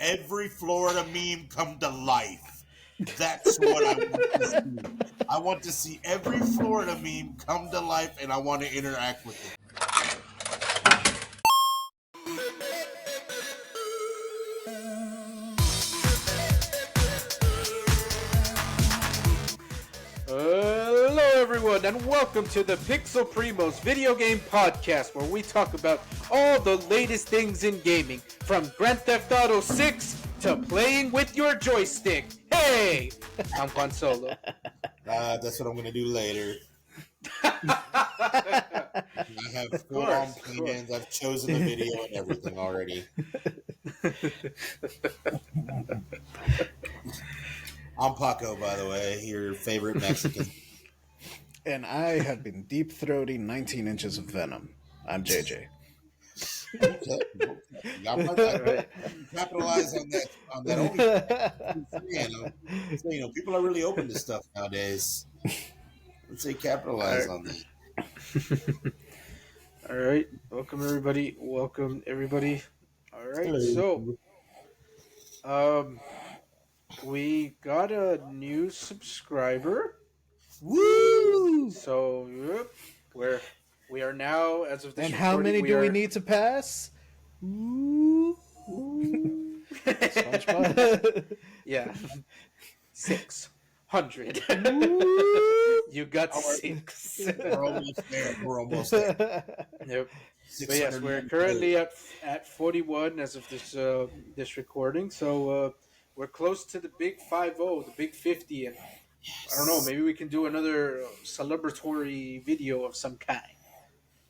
every Florida meme come to life. That's what I want to see. I want to see every Florida meme come to life, and I want to interact with it. Hello everyone and welcome to the Primos video game podcast, where we talk about all the latest things in gaming, from Grand Theft Auto 6 to playing with your joystick. Hey! I'm Juan Solo. That's what I'm going to do later. I have full-on plans. I've chosen the video and everything already. I'm Paco, by the way, your favorite Mexican. And I have been deep-throating 19 inches of venom. I'm JJ. Okay. Y'all might capitalize on that. So, people are really open to stuff nowadays. Let's say capitalize on that. All right. Welcome everybody. All right. So, we got a new subscriber. Woo! So, we are now, as of this and how many do we need to pass? Woo! Yeah. 600. You got 6. We're almost there. Yep. But yes, we're currently at 41 as of this recording. So we're close to the big 50, the big 50, and I don't know, maybe we can do another celebratory video of some kind.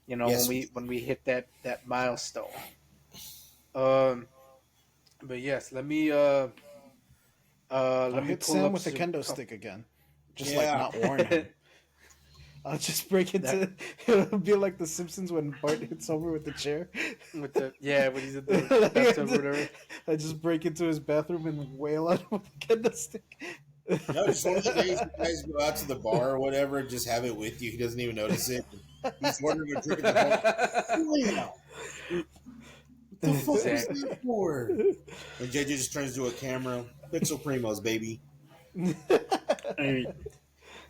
You know, when we hit that milestone. But yes, let me hit pull Sam up with the kendo stick again. Just not warn him. I'll just break into it'll be like the Simpsons when Bart hits over with the chair. When he's at the bathtub or whatever. I just break into his bathroom and wail on him with the kendo stick. No, just one of the days you guys go out to the bar or whatever, just have it with you. He doesn't even notice it. He's ordering a drink at the bar. What the fuck is that for? And JJ just turns to a camera. Pixel Primos, baby.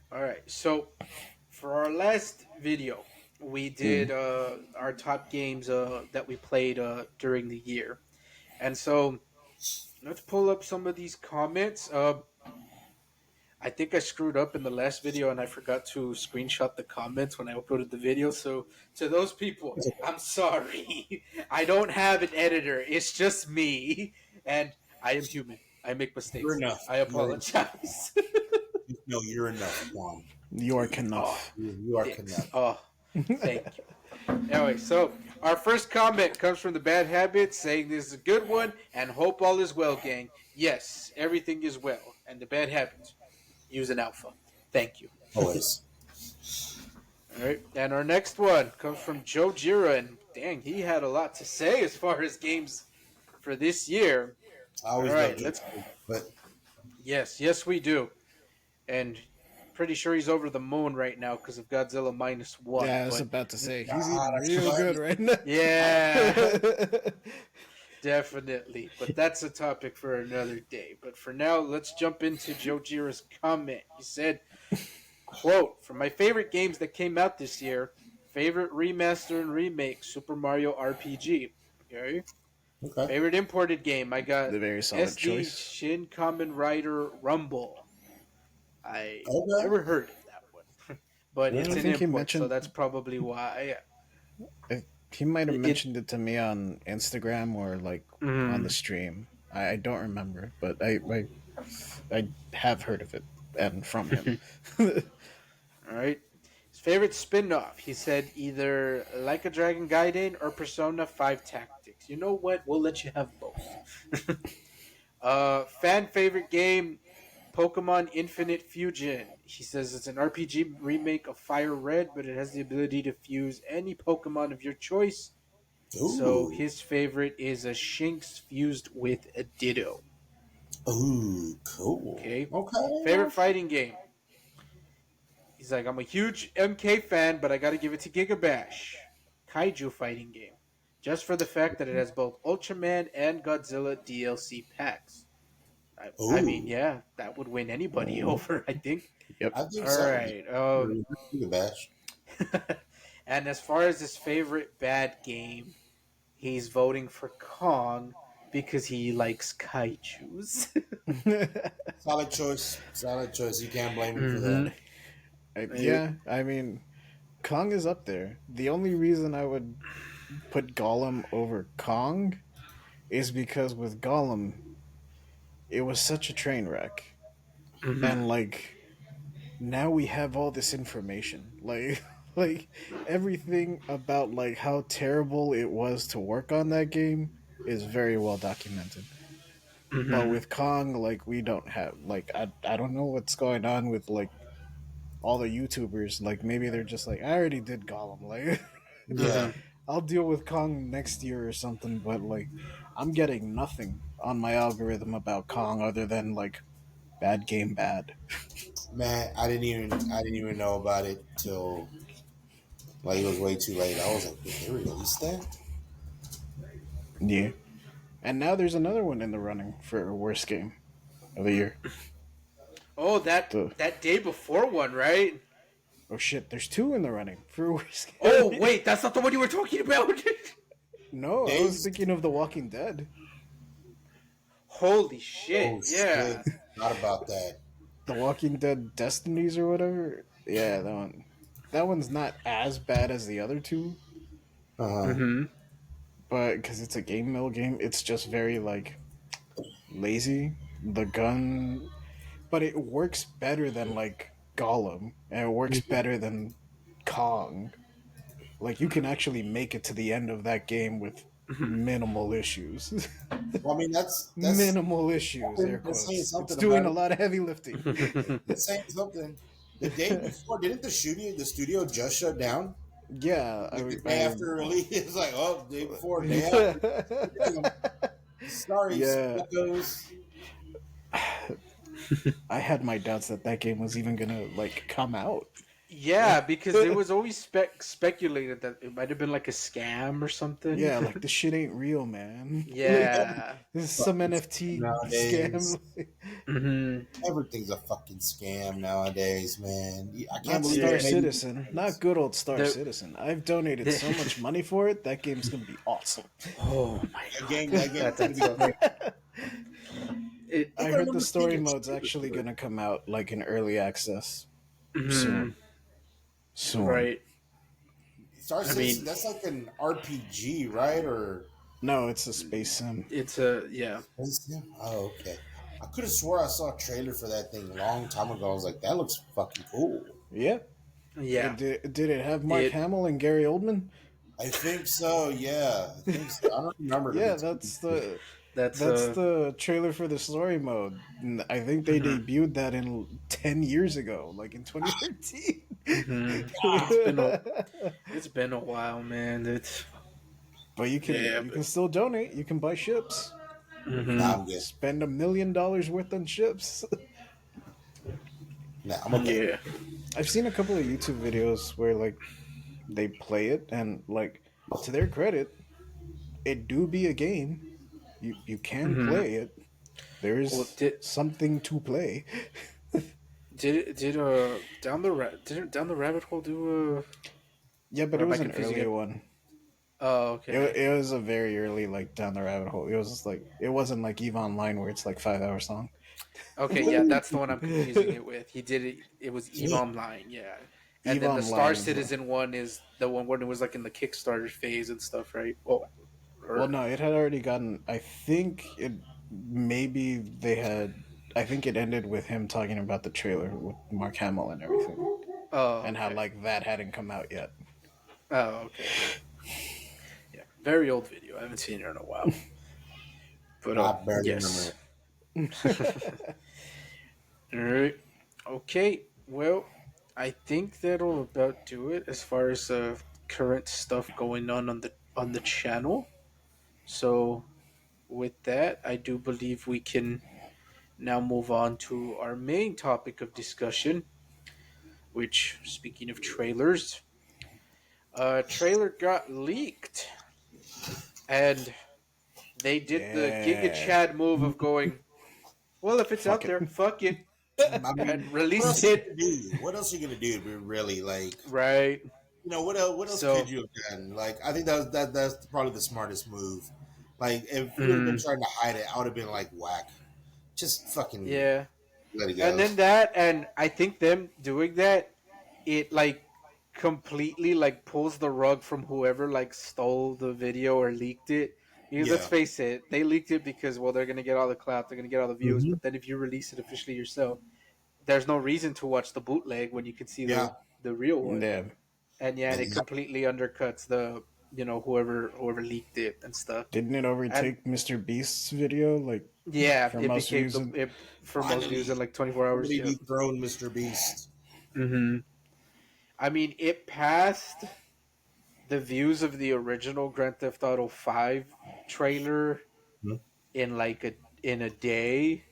All right, so for our last video, we did our top games that we played during the year. And so let's pull up some of these comments. I think I screwed up in the last video and I forgot to screenshot the comments when I uploaded the video. So to those people, I'm sorry. I don't have an editor. It's just me. And I am human. I make mistakes. You're enough. I apologize. No, you're enough, Juan. You are enough. You are enough. Oh, thank you. Anyway, so our first comment comes from the Bad Habits, saying this is a good one and hope all is well, gang. Yes, everything is well. And the Bad Habits, use an alpha. Thank you. Always. All right, and our next one comes from Joe Gira, and dang, he had a lot to say as far as games for this year. All right, Yes, we do. And pretty sure he's over the moon right now because of Godzilla -1. Yeah, I was about to say, he's eating real good right now. Yeah, definitely. But that's a topic for another day. But for now, let's jump into Joe Gira's comment. He said, quote, "For my favorite games that came out this year, favorite remaster and remake, Super Mario RPG. Okay. Favorite imported game, I got the very solid SD choice. Shin Kamen Rider Rumble. I never heard of that one, but it's an import, so that's probably why. He might have mentioned it to me on Instagram or on the stream. I don't remember, but I have heard of it and from him. All right. His favorite spin-off, he said either Like a Dragon Gaiden or Persona 5 Tactics. You know what? We'll let you have both. Fan favorite game, Pokemon Infinite Fusion. He says it's an RPG remake of Fire Red, but it has the ability to fuse any Pokemon of your choice. Ooh. So his favorite is a Shinx fused with a Ditto. Ooh, cool. Okay. Favorite fighting game. He's like, I'm a huge MK fan, but I got to give it to Gigabash. Kaiju fighting game. just for the fact that it has both Ultraman and Godzilla DLC packs. I mean, Ooh, yeah, that would win anybody over, I think. Yep. I think All so. right. The bash. And as far as his favorite bad game, he's voting for Kong because he likes kaijus. Solid choice. Solid choice. You can't blame him for Mm-hmm. that. Yeah, I mean, Kong is up there. The only reason I would put Gollum over Kong is because with Gollum, it was such a train wreck. Mm-hmm. And like now we have all this information. Like everything about like how terrible it was to work on that game is very well documented. But Mm-hmm. with Kong, like we don't have like I don't know what's going on with like all the YouTubers. Like maybe they're just like I already did Gollum. Like Yeah. Mm-hmm. I'll deal with Kong next year or something. But like I'm getting nothing on my algorithm about Kong other than like bad game bad. Man, I didn't even know about it till like it was way too late. I was like, wait, they released that? Yeah. And now there's another one in the running for worst game of the year. Oh, that The that day before one, right? oh shit, there's two in the running for worst Oh, game. wait, that's not the one you were talking about. No, I was Days. thinking of The Walking Dead. Holy Oh shit! shit. Yeah. Not about that. The Walking Dead Destinies or whatever. Yeah, that one. That one's not as bad as the other two, Uh huh. Mm-hmm. but because it's a game mill game, it's just very like lazy. The gun, but it works better than like Gollum, and it works better than Kong. Like you can actually make it to the end of that game with minimal issues. Well, I mean, that's Minimal issues, air that's saying quotes. It's something doing about a it. lot of heavy lifting. That's saying something. The day before, didn't the studio just shut down? Yeah, Like the day after release, it's like, oh, day before, day after. Damn. Sorry, yeah. suckos. I had my doubts that that game was even gonna like come out. Yeah, because it was always speculated that it might have been like a scam or something. Yeah, like this shit ain't real, man. Like Yeah. this is some NFT Nowadays, scam. Mm-hmm. everything's a fucking scam nowadays, man. I can't Not believe Star they made Citizen, not good old Star The, Citizen. I've donated so much money for it. That game's gonna be awesome. oh my that god, game. That game is that's gonna so. be great. It. I I think I heard the remember seeing story a mode's trailer actually for it. gonna come out like in early access Mm-hmm. soon. Soon. Right. Star I Citizen. mean, That's like an RPG, right? Or No, it's a space sim. it's a yeah. oh, okay. I could have swore I saw a trailer for that thing a long time ago. I was like, that looks fucking cool. Yeah. Yeah. Did it have Mark It. Hamill and Gary Oldman? I think so. Yeah, I think so. I don't remember to be Yeah, too. That's that's the trailer for the story mode. And I think they Mhm. debuted that in 10 years ago, like in 2013. Mhm. It's been a while, man. It's But yeah, you but can still donate. You can buy ships. mhm. Nah, I'm good. Spend $1 million worth on ships. Nah, I'm okay. Yeah. I've seen a couple of YouTube videos where like they play it and like to their credit, it do be a game. You can Mhm. play it. Well, There's something to play. did down the rabbit hole do Yeah, but or it am I was an confusing earlier it? one. Oh, okay. It was a very early like down the rabbit hole. It was just like it wasn't like Eve Online where it's like 5 hours long. Okay, yeah, that's the one I'm confusing it with. He did it. It was Eve Yeah. Online, yeah. And Eve then the Star Online is Citizen one is the one when it was like in the Kickstarter phase and stuff, right? Oh, well, or no, it had already gotten. I think it maybe they had. I think it ended with him talking about the trailer with Mark Hamill and everything, oh, and how okay. like that hadn't come out yet. Oh, okay. Yeah, very old video. I haven't seen it in a while. But I barely remember yes. it. All right. Okay. Well, I think that'll about do it as far as current stuff going on the channel. So with that, I do believe we can now move on to our main topic of discussion, which, speaking of trailers, trailer got leaked. and they did the Giga Yeah. Chad move of going, well, if it's Fuck out it. there, fuck it, I and mean, what release else are you it. gonna do? What else are you gonna do? Really, like, Right. what else? What else could So, you have done? Like, I think that's probably the smartest move. Like, if you would have been mm, trying to hide it, I would have been like, whack, just fucking yeah. let it And go. then that, and I think them doing that, it like completely like pulls the rug from whoever like stole the video or leaked it. Because let's Yeah, face it, they leaked it because well they're gonna get all the clout, they're gonna get all the views. hmm But then if you release it officially yourself, there's no reason to watch the bootleg when you can see yeah, the real one. Yeah. And yeah, and it exactly. completely undercuts the whoever leaked it and stuff. Didn't it And overtake Mr. Beast's video like yeah, for it most became views? it for most views in Finally, like 24 hours. somebody Yep. dethroned Mr. Beast. Mm-hmm. I mean, it passed the views of the original Grand Theft Auto 5 trailer Hmm? in like in a day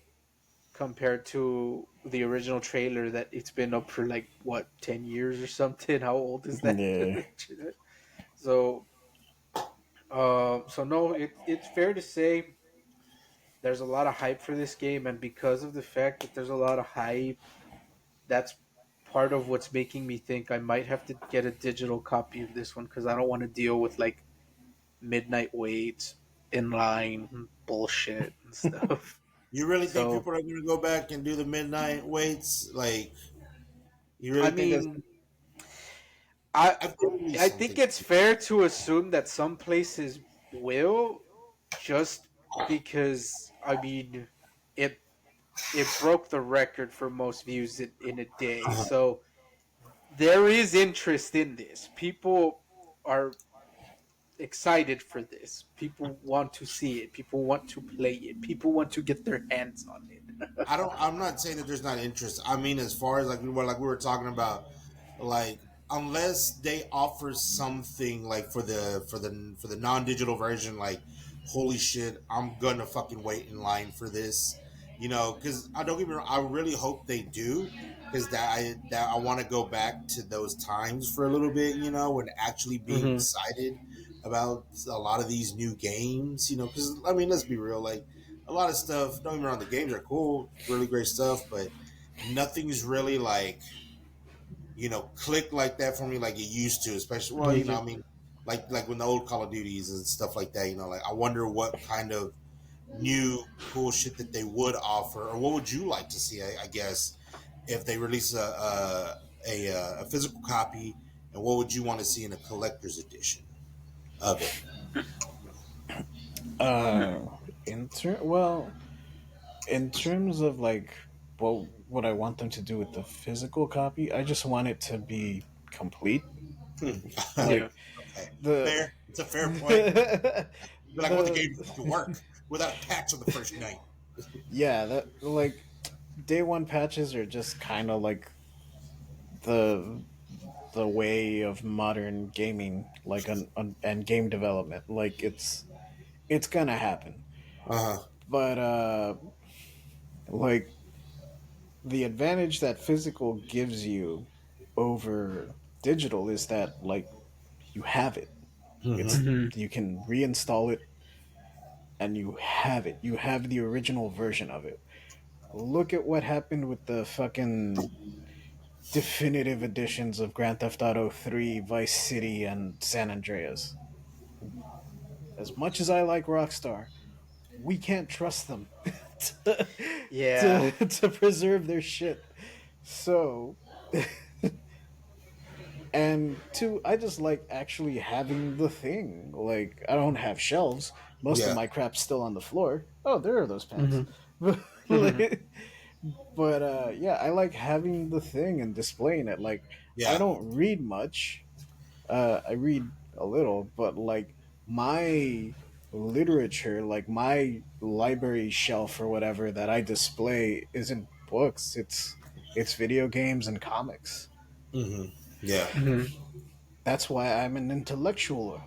compared to the original trailer that it's been up for like what 10 years or something. How old is that? Yeah. So so no, it's fair to say there's a lot of hype for this game, and because of the fact that there's a lot of hype, that's part of what's making me think I might have to get a digital copy of this one because I don't want to deal with like midnight waits in line bullshit and stuff. You really think So people are going to go back and do the midnight waits? Like, you I really think that's? mean, I I've got to I think something. it's fair to assume that some places will, just because I mean it it broke the record for most views in a day. Uh-huh. So there is interest in this. People are excited for this. People want to see it. People want to play it. People want to get their hands on it. I don't. I'm not saying that there's not interest. I mean, as far as like we were talking about, like unless they offer something like for the non-digital version, like holy shit, I'm gonna fucking wait in line for this. Because I don't get me wrong, I really hope they do, because that I want to go back to those times for a little bit. When actually being Mm-hmm. excited about a lot of these new games. Because I mean, let's be real, like a lot of stuff. Don't get me wrong, the games are cool, really great stuff, but nothing's really like click like that for me like it used to. Especially, well, Yeah. I mean, like when the old Call of Duties and stuff like that. Like I wonder what kind of new cool shit that they would offer, or what would you like to see? I guess if they release a physical copy, and what would you want to see in a collector's edition of it? Uh, well, in terms of like what I want them to do with the physical copy, I just want it to be complete. Yeah. Like Okay, the fair. It's a fair point. the But I want the game to work without a patch on the first night. yeah, that like day one patches are just kind of like the the way of modern gaming, like and game development. Like it's gonna happen, Uh huh. but like the advantage that physical gives you over digital is that like you have it. It's Mm-hmm. you can reinstall it and you have it. You have the original version of it. Look at what happened with the fucking definitive editions of Grand Theft Auto 3, Vice City, and San Andreas. As much as I like Rockstar, we can't trust them to, Yeah. to preserve their shit. So, and two, I just like actually having the thing. Like, I don't have shelves. Most of Yeah. my crap's still on the floor. Oh, there are those pens. Mm-hmm. But, Mm-hmm. like, yeah, I like having the thing and displaying it. Like, I Yeah. don't read much. I read a little, but like my literature, like my library shelf or whatever that I display isn't books. It's video games and comics. Mm-hmm. Yeah. Mm-hmm. That's why I'm an intellectual.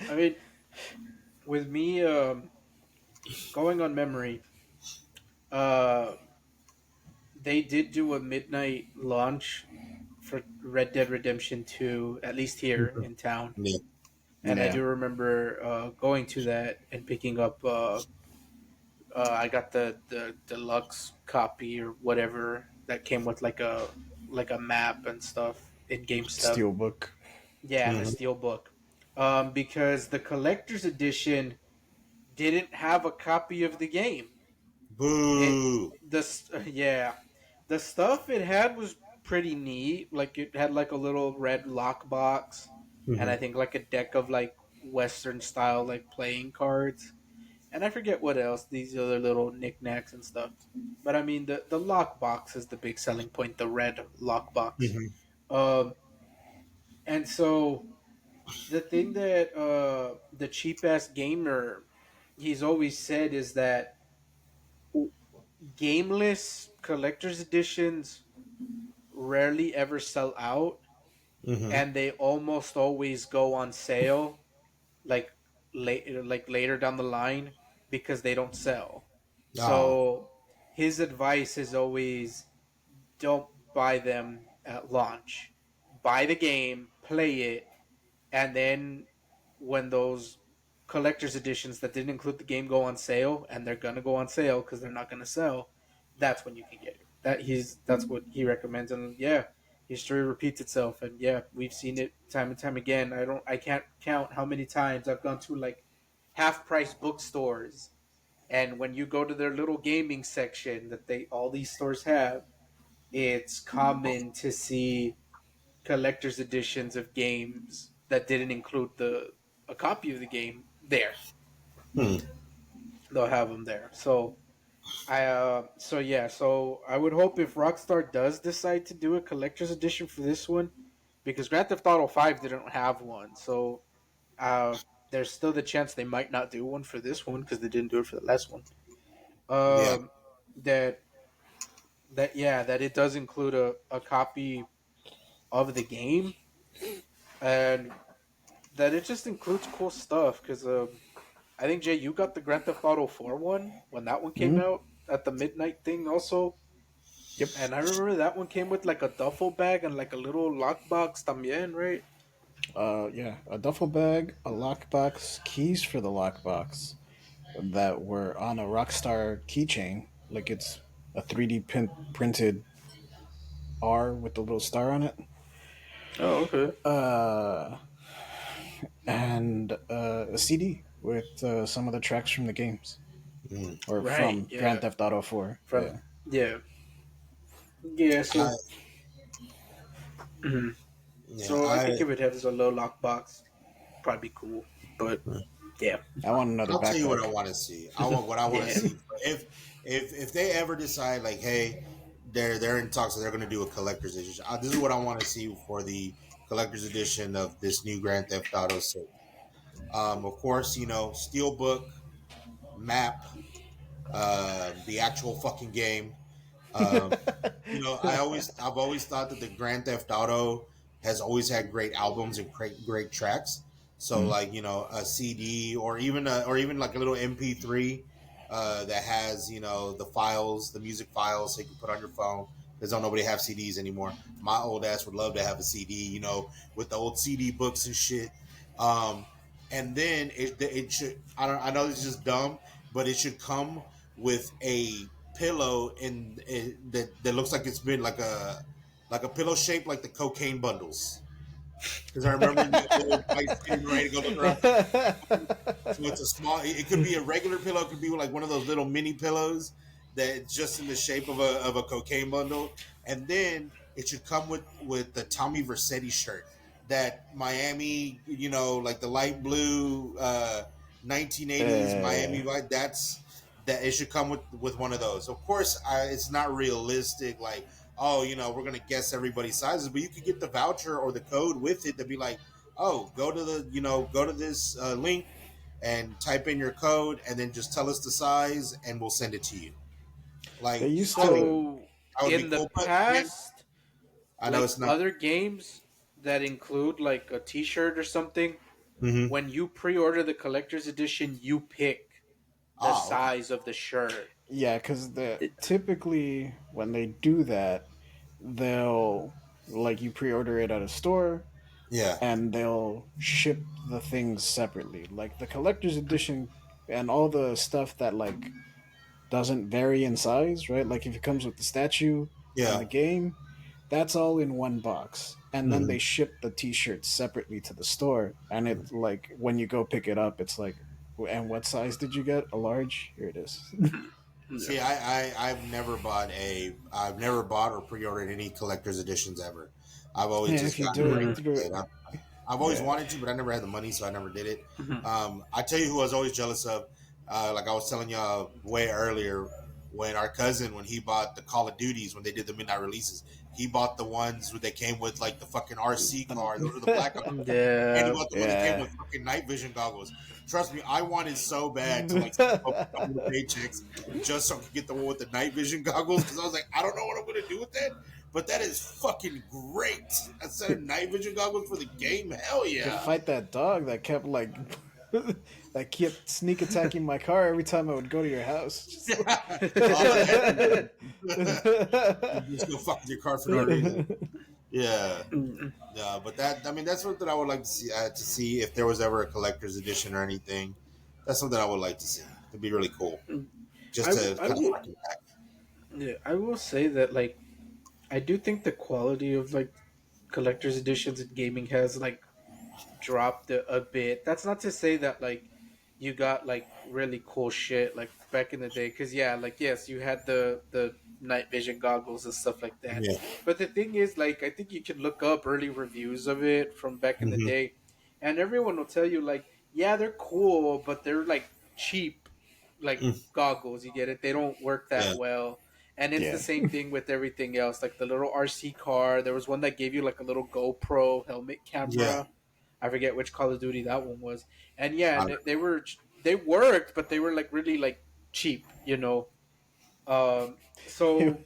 I mean, with me going on memory, uh, they did do a midnight launch for Red Dead Redemption 2, at least here in town. Yeah. And I Yeah. do remember going to that and picking up. I got the deluxe copy or whatever that came with like a map and stuff in game stuff. Steelbook. Yeah, and the Mhm. steel book. Because the collector's edition didn't have a copy of the game. It Boo. yeah, the stuff it had was pretty neat. Like it had like a little red lockbox, and Hmm. I think like a deck of like Western style like playing cards, and I forget what else. These other little knickknacks and stuff. But I mean, the lockbox is the big selling point. The red lockbox. Hmm. Um, and so the thing that the cheap ass gamer he's always said is that gameless collector's editions rarely ever sell out, Hmm. and they almost always go on sale like later down the line because they don't sell. Oh. So his advice is always don't buy them at launch. Buy the game, play it, and then when those collector's editions that didn't include the game go on sale, and they're gonna go on sale because they're not gonna sell, that's when you can get it. That's what he recommends, and yeah, history repeats itself, and yeah, we've seen it time and time again. I can't count how many times I've gone to like half price bookstores, and when you go to their little gaming section that they all these stores have, it's common to see collector's editions of games that didn't include the a copy of the game there. Hmm. They'll have them there. So I would hope if Rockstar does decide to do a collector's edition for this one, because Grand Theft Auto 5 didn't have one, so uh, there's still the chance they might not do one for this one because they didn't do it for the last one. Yeah. Um, that that it does include a copy of the game, and that it just includes cool stuff because I think Jay, you got the Grand Theft Auto 4 one when that one came Hmm. out at the midnight thing also, Yep. and I remember that one came with like a duffel bag and like a little lockbox también, right? Yeah, a duffel bag, a lockbox, keys for the lockbox that were on a Rockstar keychain. Like it's a 3D printed R with the little star on it. Oh, okay. Uh, and a CD with some of the tracks from the games Mm. or Right. from Grand Yeah. Theft Auto 4. From Yeah. yeah. Yeah. I, Mhm. yeah. So I think if it has a low lockbox, probably be cool. But yeah. I want another I'll tell you what I backpack. want to see. I want what I want to Yeah. see. If they ever decide like, hey, they're in talks, so they're going to do a collector's edition. This is what I want to see for the collector's edition of this new Grand Theft Auto 6. Of course, steelbook map, the actual fucking game. Um, I've always thought that the Grand Theft Auto has always had great albums and great tracks. So Mm. like a CD or even like a little MP3 that has the files, the music files, so you can put on your phone. Because don't nobody have CDs anymore. My old ass would love to have a CD, with the old CD books and shit. Um, and then it should. I know this is just dumb, but it should come with a pillow that looks like it's been like a pillow shaped like the cocaine bundles. Because I remember the old white skin ready to go look around. So it's a small. It could be a regular pillow. It could be like one of those little mini pillows that's just in the shape of a cocaine bundle. And then it should come with the Tommy Vercetti shirt, that Miami, like the light blue 1980s Miami uh, vibe. That it should come with one of those. Of course, it's not realistic. Like, oh, we're gonna guess everybody's sizes, but you could get the voucher or the code with it to be like, oh, go to this link and type in your code and then just tell us the size and we'll send it to you. they Like, used I think to. So that would be in the cool. But again, past, I know like it's not. other games that include like a T-shirt or something, Mm-hmm. when you pre-order the collector's edition, you pick the Oh, okay. size of the shirt. Yeah, because typically when they do that, they'll Like you pre-order it at a store, Yeah, and they'll ship the things separately. Like the collector's edition and all the stuff that like doesn't vary in size, right? Like if it comes with the statue and yeah. the game, that's all in one box. And then Hmm. they ship the t-shirts separately to the store. And it like when you go pick it up, it's like, and what size did you get? A large? Here it is. See, Yeah. I've never bought or pre-ordered any collector's editions ever. I've always Yeah, just if you gotten do the it regular through, shit. I've always yeah, wanted to, but I never had the money, so I never did it. Mhm. I tell you who I was always jealous of, like I was telling y'all way earlier, when our cousin, when he bought the Call of Duties, when they did the midnight releases, he bought the ones that came with like the fucking RC car. Those are the black ones. And he Yeah. bought the one that came yeah. with fucking night vision goggles. Trust me, I wanted so bad to like save up a couple of paychecks just so I could get the one with the night vision goggles, because I was like, I don't know what I'm gonna do with that, but that is fucking great. A set of night vision goggles for the game, hell Could yeah! fight that dog that kept like that kept sneak attacking my car every time I would go to your house. Just All I had to do, just go fuck with your car for no reason. Yeah, Mhm. yeah, but that, I mean, that's something I would like to see if there was ever a collector's edition or anything. That's something I would like to see. It'd be really cool, just to I kind of will. harken back. Yeah, I will say that like I do think the quality of like collector's editions in gaming has like dropped a bit. That's not to say that like you got like really cool shit like back in the day. Because yeah, like yes, you had the night vision goggles and stuff like that. Yeah. But the thing is, like, I think you can look up early reviews of it from back in the Hmm. day, and everyone will tell you like, yeah, they're cool, but they're like cheap, like goggles. You get it? They don't work Yeah. that well. And it's the yeah. same thing with everything else. Like the little RC car, there was one that gave you like a little GoPro helmet Yeah. camera. I forget which Call of Duty that one was. And yeah, I and know. they worked, but they were like really like cheap, you know. Um, It, so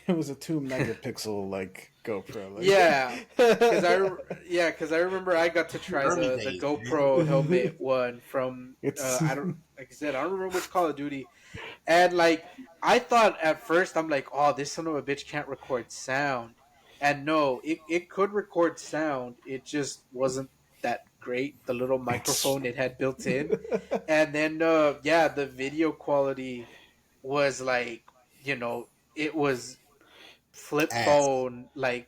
it was a 2 megapixel like GoPro. yeah, because Like I remember I got to try Early the days, man. GoPro helmet one from it's I don't like I said I don't remember which Call of Duty. And like I thought at first, I'm like, oh, this son of a bitch can't record sound. And no, it could record sound. It just wasn't that great. The little it's microphone it had built in. And then yeah, the video quality was like, you know, it was flip Ass. phone yeah. like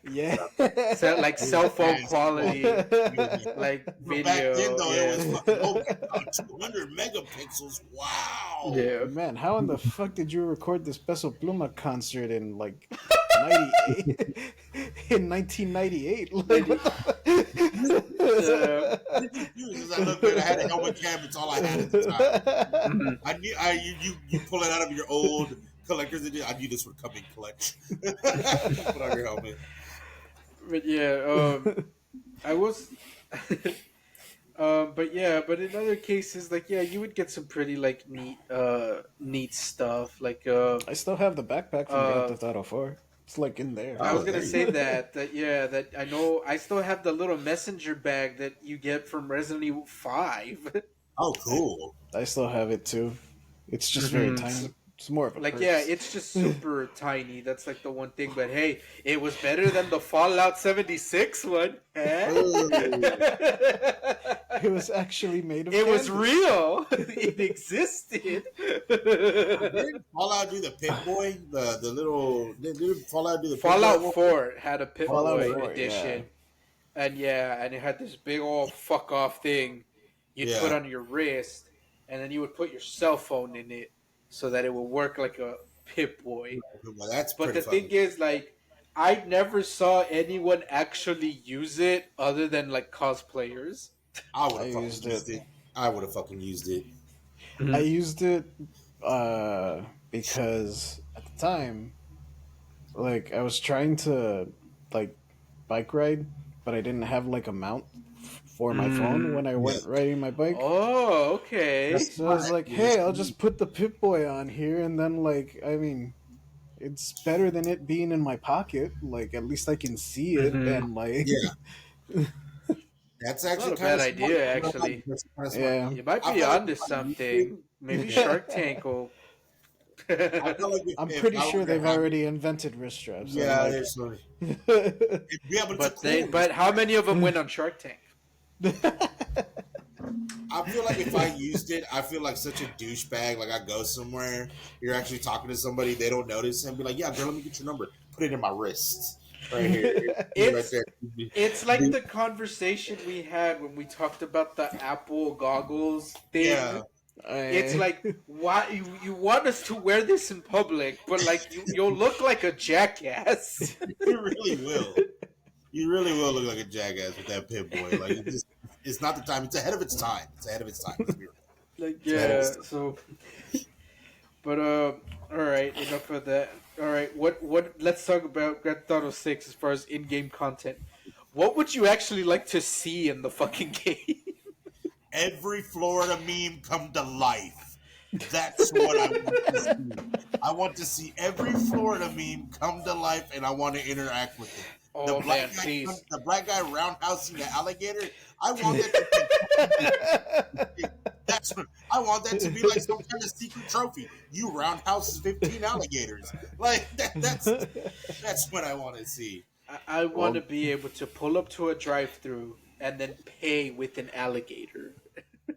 It was cell phone ass quality. quality Yeah. like But back then, video. though, it Yeah. was fucking, oh my God, 200 megapixels. Wow. Yeah. Man, how in the fuck did you record the Special Pluma concert in like 98 in 1998? Like what Uh, What did you use? As I looked good, I had a helmet cam. It's all I had at the time. mhm. I knew you pull it out of your old collector's edition. I knew this would come in clutch. Put on your helmet. But yeah, I was but yeah, but in other cases, like yeah, you would get some pretty like neat stuff. Like I still have the backpack from Grand uh Theft Auto 4. It's like in there. I was Oh, gonna there you say go. that yeah, that I know I still have the little messenger bag that you get from Resident Evil 5. Oh, I, cool. I still have it too. It's just very Mhm. tiny. It's more of a Like yeah, purse. it's just super tiny. That's like the one thing. But hey, it was better than the Fallout 76 one. Eh? Oh, It was actually made of It was canvas. real. It existed. didn't Fallout do the Pit Boy? The little did Fallout do the Pit Boy Fallout one? 4 had a Pip Fallout Boy 4, yeah. edition. And yeah, and it had this big old fuck off thing you'd put Yeah. on your wrist, and then you would put your cell phone in it so that it would work like a Pip Boy. Well, that's But pretty the thing fucking. is, like, I never saw anyone actually use it other than like cosplayers. I would I have fucking used it. used it. I would have fucking used it. I used it because at the time, like I was trying to like bike ride, but I didn't have like a mount for my phone when I Yeah. went riding my bike. Oh, okay. That's So I was smart. like, hey, I'll just put the Pip Boy on here, and then like, I mean, it's better than it being in my pocket. Like at least I can see it, Mhm. and like, Yeah. That's It's not actually a kind bad of smart. idea, actually. That's kind of smart. yeah. You might I be feel like onto if I used it, something. Maybe yeah. Shark Tank will I feel like I'm if pretty I sure were to they've have already invented wrist straps. yeah, I'm there's some, like, yeah, but it's a cool. but how many of them went on Shark Tank? I feel like if I used it, I feel like such a douchebag. Like I go somewhere, you're actually talking to somebody, they don't notice, and be like, "Yeah, girl, let me get your number. Put it in my wrist, right here, right It's there." it's like the conversation we had when we talked about the Apple goggles thing. Yeah, It's like, why you want us to wear this in public, but like you'll look like a jackass. you really will. You really will look like a jackass with that Pit Boy. Like it's not the time. It's ahead of its time. It's ahead of its time. Let's be real. Like, It's ahead of yeah. its time. So, but all right, enough of that. All right, what? Let's talk about Grand Theft Auto 6 as far as in-game content. What would you actually like to see in the fucking game? Every Florida meme come to life. That's what I want to see. I want to see every Florida meme come to life, and I want to interact with it. Oh man, please. The black guy roundhousing the alligator. I want that to be. That's what, I want that to be like some kind of secret trophy. You roundhouse 15 alligators. Like that's what I want to see. I want to be able to pull up to a drive-through and then pay with an alligator.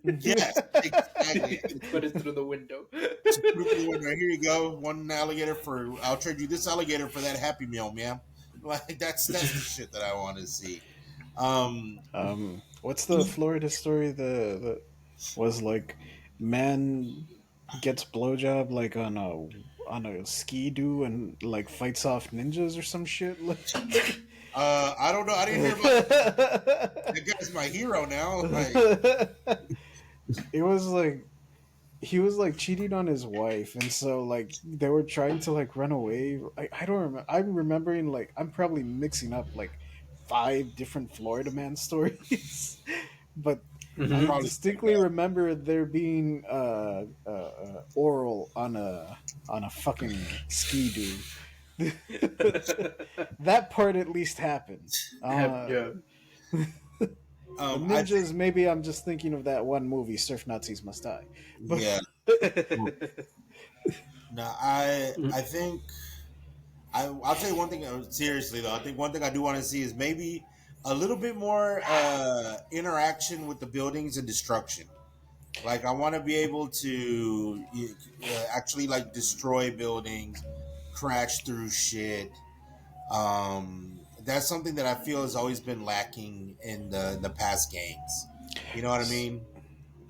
Yes, exactly. Put it through the window. Here you go, one alligator for. I'll trade you this alligator for that Happy Meal, man. Like that's the shit that I want to see. What's the Florida story? The was like man gets blowjob like on a ski doo and like fights off ninjas or some shit. I don't know. I didn't hear about that guy's my hero now. Like, it was like he was like cheating on his wife, and so like they were trying to like run away. I don't remember. I'm remembering like I'm probably mixing up like 5 different Florida man stories, but I distinctly remember there being oral on a fucking ski doo. That part at least happened. Yeah. Ninjas, maybe I'm just thinking of that one movie, Surf Nazis Must Die. But, yeah. No, I think I'll tell you one thing seriously though. I think one thing I do want to see is maybe a little bit more interaction with the buildings and destruction. Like I want to be able to actually like destroy buildings, crash through shit. That's something that I feel has always been lacking in the past games. You know what I mean?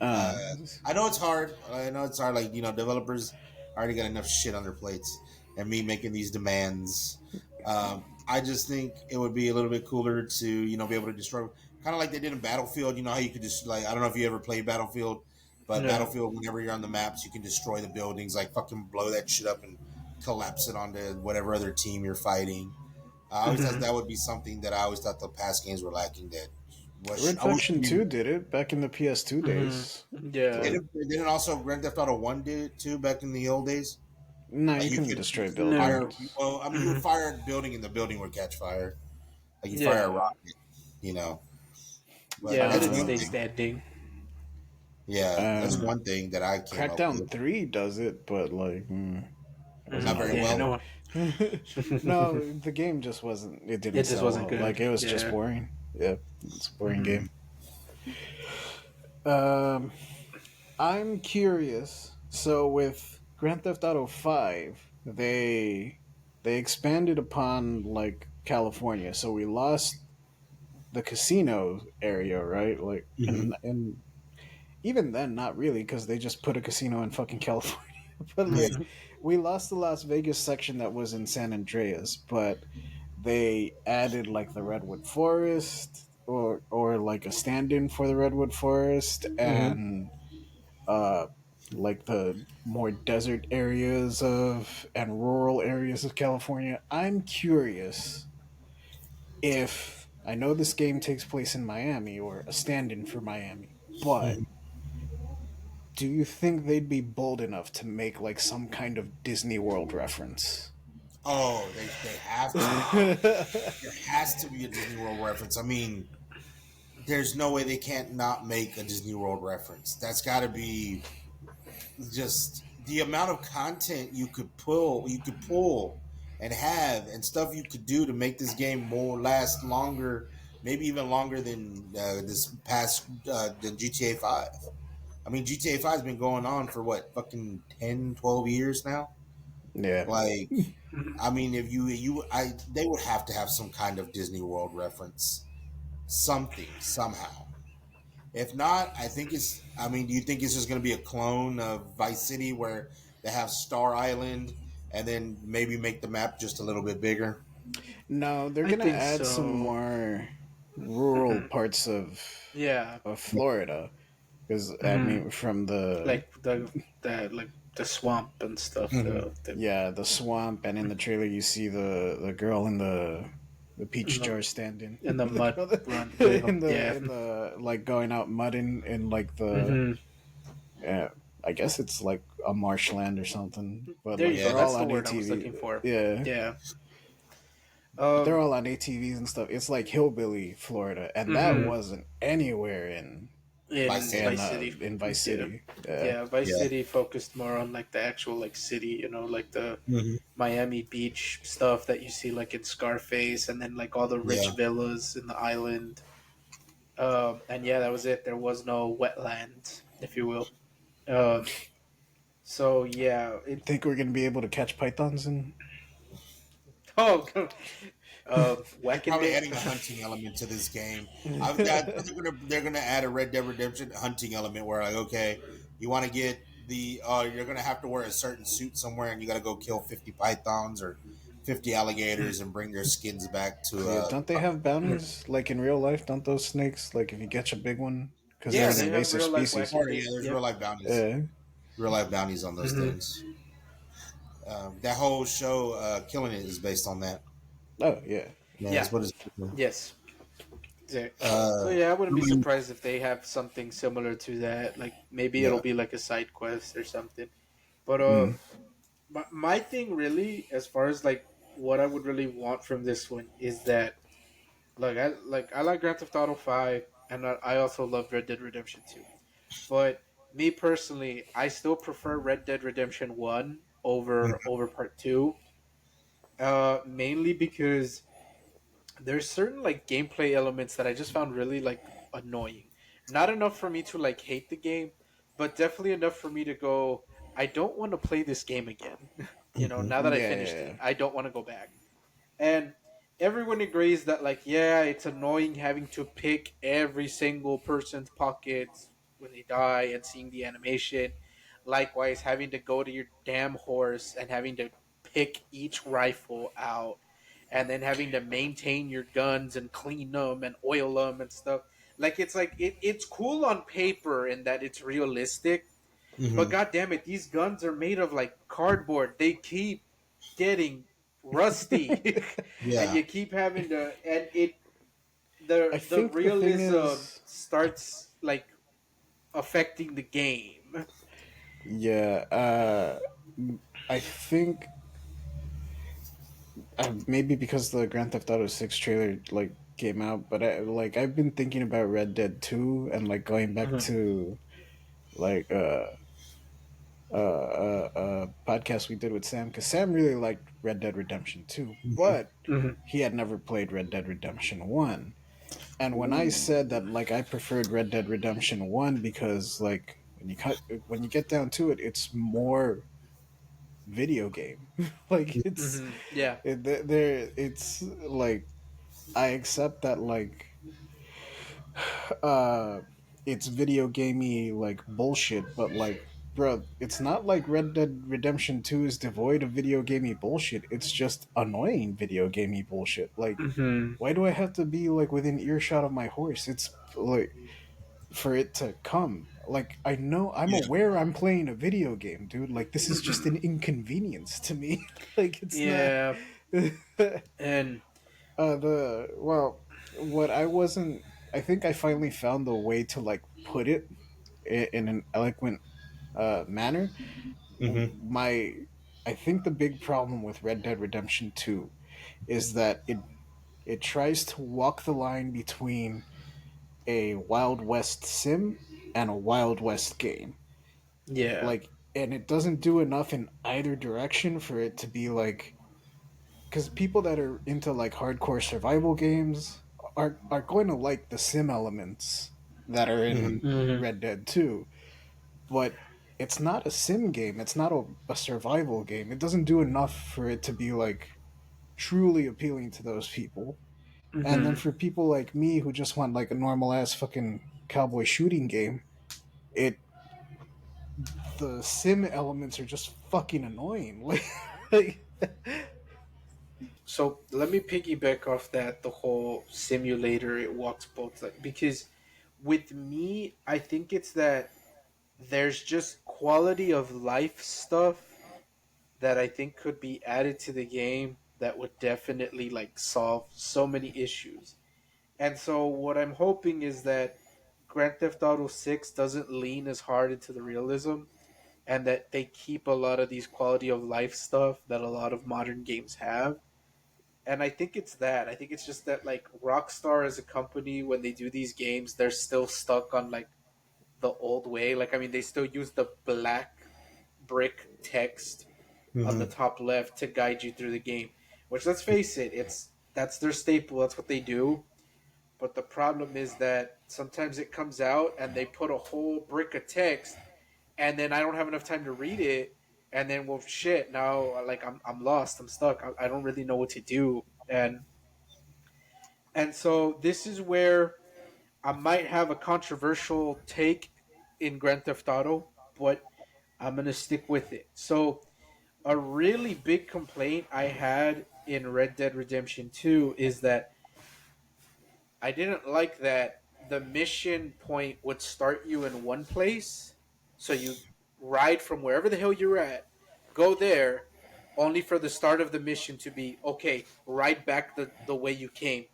I know it's hard. I know it's hard. Like developers already got enough shit on their plates, and me making these demands. I just think it would be a little bit cooler to be able to destroy, kind of like they did in Battlefield. You know how you could just like I don't know if you ever played Battlefield, but Battlefield, whenever you're on the maps, you can destroy the buildings, like fucking blow that shit up and collapse it onto whatever other team you're fighting. I always thought that would be something that I always thought the past games were lacking. That Red Faction 2 did it back in the PS2 days. Yeah. Didn't also Grand Theft Auto 1 did it too back in the old days? No, you couldn't destroy buildings. Well, I mean, you would fire a building and the building would catch fire. Like you fire a rocket, But yeah, that's it one stay thing. standing. Yeah, that's one thing that I came up Crackdown with. 3 does it, but like Not very well. No. no, the game just wasn't. It didn't. It just sell wasn't well. good. Like it was just boring. Yeah, it's a boring game. I'm curious. So with Grand Theft Auto 5, they expanded upon like California. So we lost the casino area, right? Like, and even then, not really, because they just put a casino in fucking California. But like, we lost the Las Vegas section that was in San Andreas, but they added like the Redwood Forest or like a stand-in for the Redwood Forest and like the more desert areas and rural areas of California. I'm curious if I know this game takes place in Miami or a stand-in for Miami, but do you think they'd be bold enough to make like some kind of Disney World reference? Oh, they have to. There has to be a Disney World reference. I mean, there's no way they can't not make a Disney World reference. That's got to be just the amount of content you could pull and have and stuff you could do to make this game more last longer, maybe even longer than this past than GTA 5. I mean, GTA 5 has been going on for what, fucking 10, 12 years now. Yeah. Like, I mean, if they would have to have some kind of Disney World reference, something somehow. If not, I think it's. I mean, do you think it's just going to be a clone of Vice City where they have Star Island and then maybe make the map just a little bit bigger? No, they're I gonna think add some so. more rural Hmm. parts Yeah. of Florida, because I Hmm. mean, from the Like the swamp and stuff. Mm-hmm. yeah, the swamp, and in the trailer you see the girl in the in peach the jar standing in the mud run doing them. in Yeah. the like going out mudding in like the Hmm. yeah, I guess it's like a marshland or something, but There like you go. Yeah, they're That's all the on word I was ATV. looking for. Yeah, Yeah. but they're Um. all on ATVs and stuff. It's like hillbilly Florida, and that Hmm. wasn't anywhere Vice In City. Vice City. in Vice Yeah. City. Yeah, Yeah. Vice Yeah. City focused more on like the actual like city. Like the Mm-hmm. Miami Beach stuff that you see like in Scarface, and then like all the rich Yeah. villas in the island. And yeah, that was it. There was no wetland, if you will. Um, so yeah, it. think we're gonna be able to catch pythons and Oh, They're probably Wackendick. adding a hunting element to this game. They're gonna add a Red Dead Redemption hunting element where like, okay, you want to get you're gonna have to wear a certain suit somewhere and you got to go kill 50 pythons or 50 alligators and bring their skins back to yeah, don't they have bounties like in real life? Don't those snakes like if you catch a big one because they're Yeah, an yes, they have invasive real life species? or Wackendick. yeah, there's Yep. real life bounties on those Hmm. things. That whole show, Killing It, is based on that. Oh yeah, Yeah, Yeah. that's what it's. Yes. Yeah. So Uh, yeah, I wouldn't be surprised if they have something similar to that. Like maybe it'll yeah. be like a side quest or something. But mm, my thing really, as far as like what I would really want from this one is that I like Grand Theft Auto 5, and I also love Red Dead Redemption 2. But me personally, I still prefer Red Dead Redemption 1 over Part 2. Mainly because there's certain like gameplay elements that I just found really like annoying. Not enough for me to like hate the game, but definitely enough for me to go, I don't want to play this game again. Mhm. Now that I yeah, finished yeah, it, I don't want to go back. And everyone agrees that like yeah, it's annoying having to pick every single person's pockets when they die and seeing the animation. Likewise, having to go to your damn horse and having to pick each rifle out, and then having to maintain your guns and clean them and oil them and stuff. It's cool on paper in that it's realistic, but Mhm. god damn it, these guns are made of like cardboard. They keep getting rusty, and Yeah. you keep having to, and it I the think the thing realism is, starts like affecting the game. yeah, I think maybe because the Grand Theft Auto 6 trailer like came out, but I've been thinking about Red Dead 2 and like going back Mhm. to like podcast we did with Sam because Sam really liked Red Dead Redemption 2, but Mhm. he had never played Red Dead Redemption 1. And when I said that like I preferred Red Dead Redemption 1 because like when you get down to it, it's more video game. like Mhm. Yeah. it's like I accept that like uh it's video gamey like bullshit, but like bro, it's not like Red Dead Redemption 2 is devoid of video gamey bullshit. It's just annoying video gamey bullshit. Like Mhm. why do I have to be like within earshot of my horse? It's like for it to come. Like I know I'm Yeah. aware I'm playing a video game, dude. Like this is just an inconvenience to me. like it's not Yeah. And the well what I wasn't I think I finally found the way to like put it in an eloquent manner. Mhm. My I think the big problem with Red Dead Redemption 2 is that it tries to walk the line between a Wild West sim and a Wild West game. yeah. Like and it doesn't do enough in either direction for it to be like, because people that are into like hardcore survival games are going to like the sim elements that are Mhm. in Mm-hmm. Red Dead 2, but it's not a sim game. It's not a survival game. It doesn't do enough for it to be like truly appealing to those people. And then Mm-hmm. for people like me who just want like a normal ass fucking cowboy shooting game, it the sim elements are just fucking annoying. Like So let me piggyback off that the whole simulator it walks both like because with me I think it's that there's just quality of life stuff that I think could be added to the game that would definitely like solve so many issues. And so what I'm hoping is that Grand Theft Auto 6 doesn't lean as hard into the realism and that they keep a lot of these quality of life stuff that a lot of modern games have. And I think it's that. I think it's just that like Rockstar as a company when they do these games, they're still stuck on like the old way. Like I mean they still use the black brick text on the Mhm. top left to guide you through the game. Which let's face it, it's that's their staple, that's what they do. But the problem is that sometimes it comes out and they put a whole brick of text and then I don't have enough time to read it and then well shit now like I'm lost, I'm stuck, I don't really know what to do. And so this is where I might have a controversial take in Grand Theft Auto, but I'm gonna stick with it. So a really big complaint I had in Red Dead Redemption 2 is that I didn't like that the mission point would start you in one place. So you ride from wherever the hell you're at, go there, only for the start of the mission to be, okay, ride back the way you came.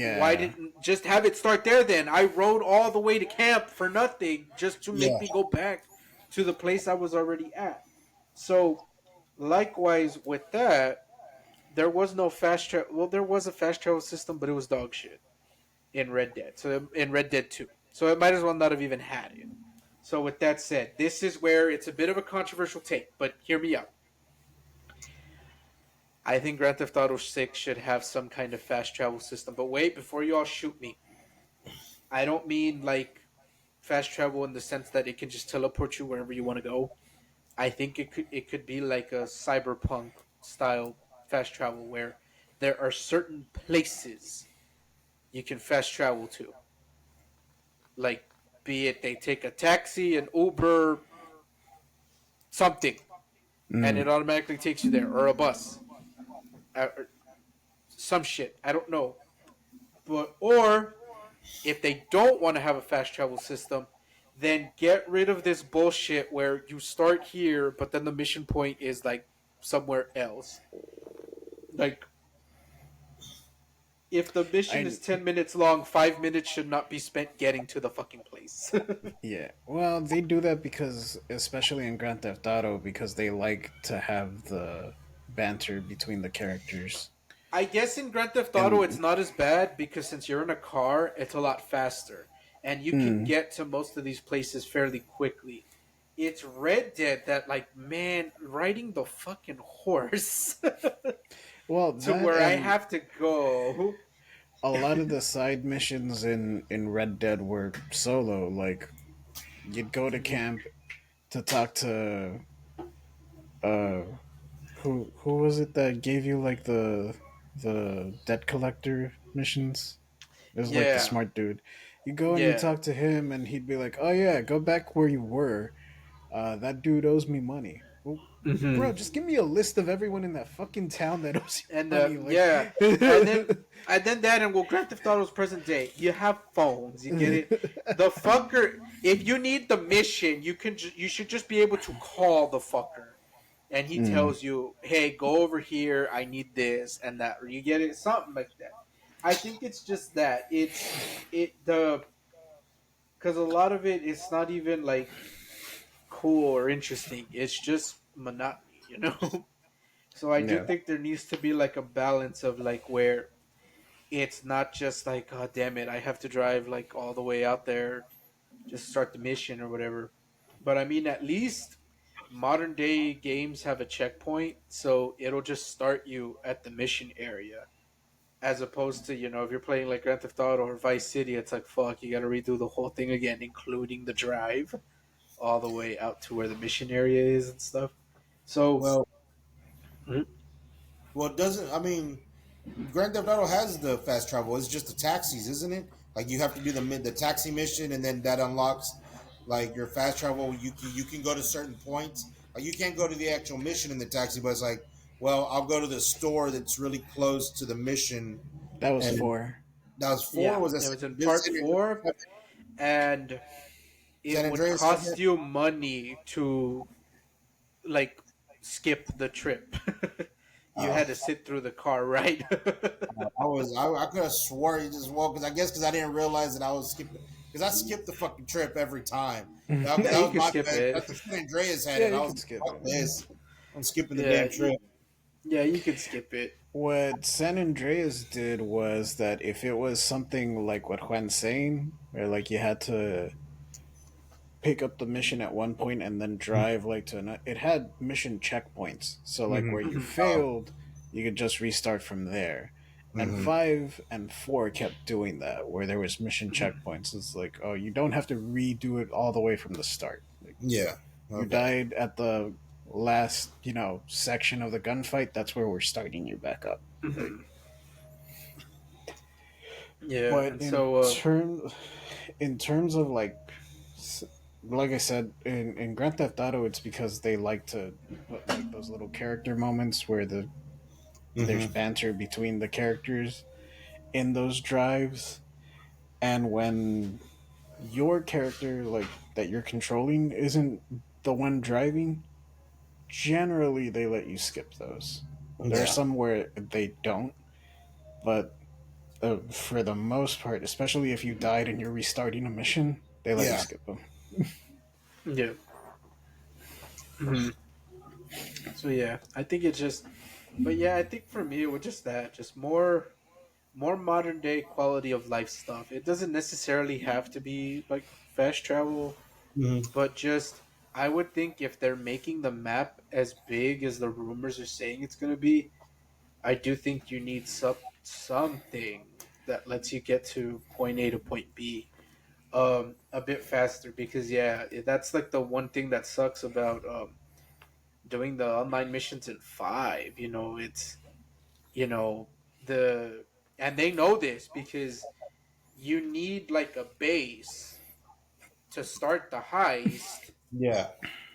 Why yeah. didn't just have it start there then? I rode all the way to camp for nothing just to make Yeah. me go back to the place I was already at. So, likewise with that, there was no fast travel. Well, there was a fast travel system, but it was dog shit in Red Dead. So in Red Dead 2. So it might as well not have even had it. So with that said, this is where it's a bit of a controversial take, but hear me out. I think Grand Theft Auto 6 should have some kind of fast travel system. But wait, before you all shoot me, I don't mean like fast travel in the sense that it can just teleport you wherever you want to go. I think it could be like a cyberpunk style fast travel where there are certain places you can fast travel to. Like be it they take a taxi, an Uber, something, and it Mm. automatically takes you there, or a bus, or some shit. I don't know, but or if they don't want to have a fast travel system, then get rid of this bullshit where you start here, but then the mission point is like somewhere else. Like if the mission I is 10 minutes long, 5 minutes should not be spent getting to the fucking place. Yeah. Well, they do that because, especially in Grand Theft Auto, because they like to have the banter between the characters. I guess in Grand Theft Auto it's And not as bad because since you're in a car, it's a lot faster. And you can mm, get to most of these places fairly quickly. It's Red Dead that, like, man, riding the fucking horse well, to that where I and have to go. a lot of the side missions in Red Dead were solo. Like you'd go to camp to talk to uh who was it that gave you like the debt collector missions? It was like the Yeah, smart dude. You go and you yeah. talk to him, and he'd be like, "Oh yeah, go back where you were. That dude owes me money." Well, Hmm. bro, just give me a list of everyone in that fucking town that owes And you money. Like, yeah, and then that and well, Grand Theft Auto's present day. You have phones. You get it. The fucker. If you need the mission, you should just be able to call the fucker, and he mm, tells you, "Hey, go over here. I need this and that." Or you get it, something like that. I think it's just that the because a lot of it it's not even like cool or interesting. It's just monotony, you know. So I do yeah, think there needs to be like a balance of like where it's not just like, damn it, I have to drive like all the way out there just start the mission or whatever. But I mean, at least modern day games have a checkpoint, so it'll just start you at the mission area. As opposed to, if you're playing like Grand Theft Auto or Vice City, it's like, fuck, you gotta redo the whole thing again, including the drive all the way out to where the mission area is and stuff. So, Well, Mhm. well, it doesn't. I mean, Grand Theft Auto has the fast travel. It's just the taxis, isn't it? Like you have to do the taxi mission, and then that unlocks like your fast travel. You can go to certain points. Like you can't go to the actual mission in the taxi, but it's like, well, I'll go to the store that's really close to the mission, That was and 4. that was four. yeah, Was that it was in part four, and San it would Andreas have cost that? you money to like skip the trip. You Uh, had to sit through the car ride. I could have swore he just woke because I didn't realize that I was skipping because I skipped the fucking trip every time. That, Yeah, that you was could my skip bad. it. That's what San Andreas had Yeah, it. I you was can skip like, fuck it. this. I'm skipping the Yeah, damn trip. yeah, you could skip it. What San Andreas did was that if it was something like what Juan's saying, where like you had to pick up the mission at one point and then drive like to another, it had mission checkpoints. So like Mm-hmm. where you Mhm. failed, you could just restart from there. And Mm-hmm. 5 and 4 kept doing that, where there was mission checkpoints. It's like, oh, you don't have to redo it all the way from the start. Like Yeah. you Okay. died at the last, section of the gunfight. That's where we're starting you back up. Like, Mhm. Yeah, but and so in terms of like I said, in Grand Theft Auto, it's because they like to put like those little character moments where there's Mm-hmm. banter between the characters in those drives, and when your character like that you're controlling isn't the one driving, generally they let you skip those. There are Yeah. some where they don't, but for the most part, especially if you died and you're restarting a mission, they let you Yeah. skip them. yeah. Mhm. So yeah, I think it's just, but yeah, I think for me it was just that, just more modern day quality of life stuff. It doesn't necessarily have to be like fast travel, Mm-hmm. but just I would think if they're making the map as big as the rumors are saying it's going to be, I do think you need something that lets you get to point A to point B a bit faster, because yeah, that's like the one thing that sucks about doing the online missions in 5. It's you know the and they know this because you need like a base to start the heist, Yeah.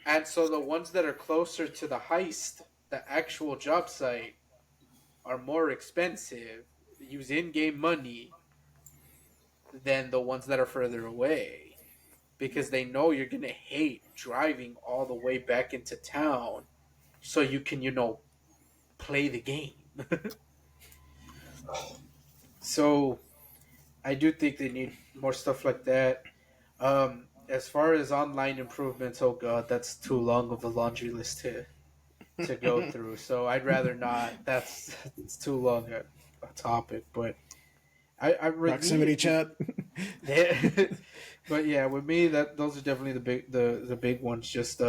and so the ones that are closer to the heist, the actual job site, are more expensive, use in-game money, than the ones that are further away, because they know you're gonna hate driving all the way back into town so you can play the game. So I do think they need more stuff like that. As far as online improvements, oh god, that's too long of a laundry list to go through. So I'd rather not. That's it's too long a topic. But I with Proximity me, chat. but yeah, with me that those are definitely the big ones. Just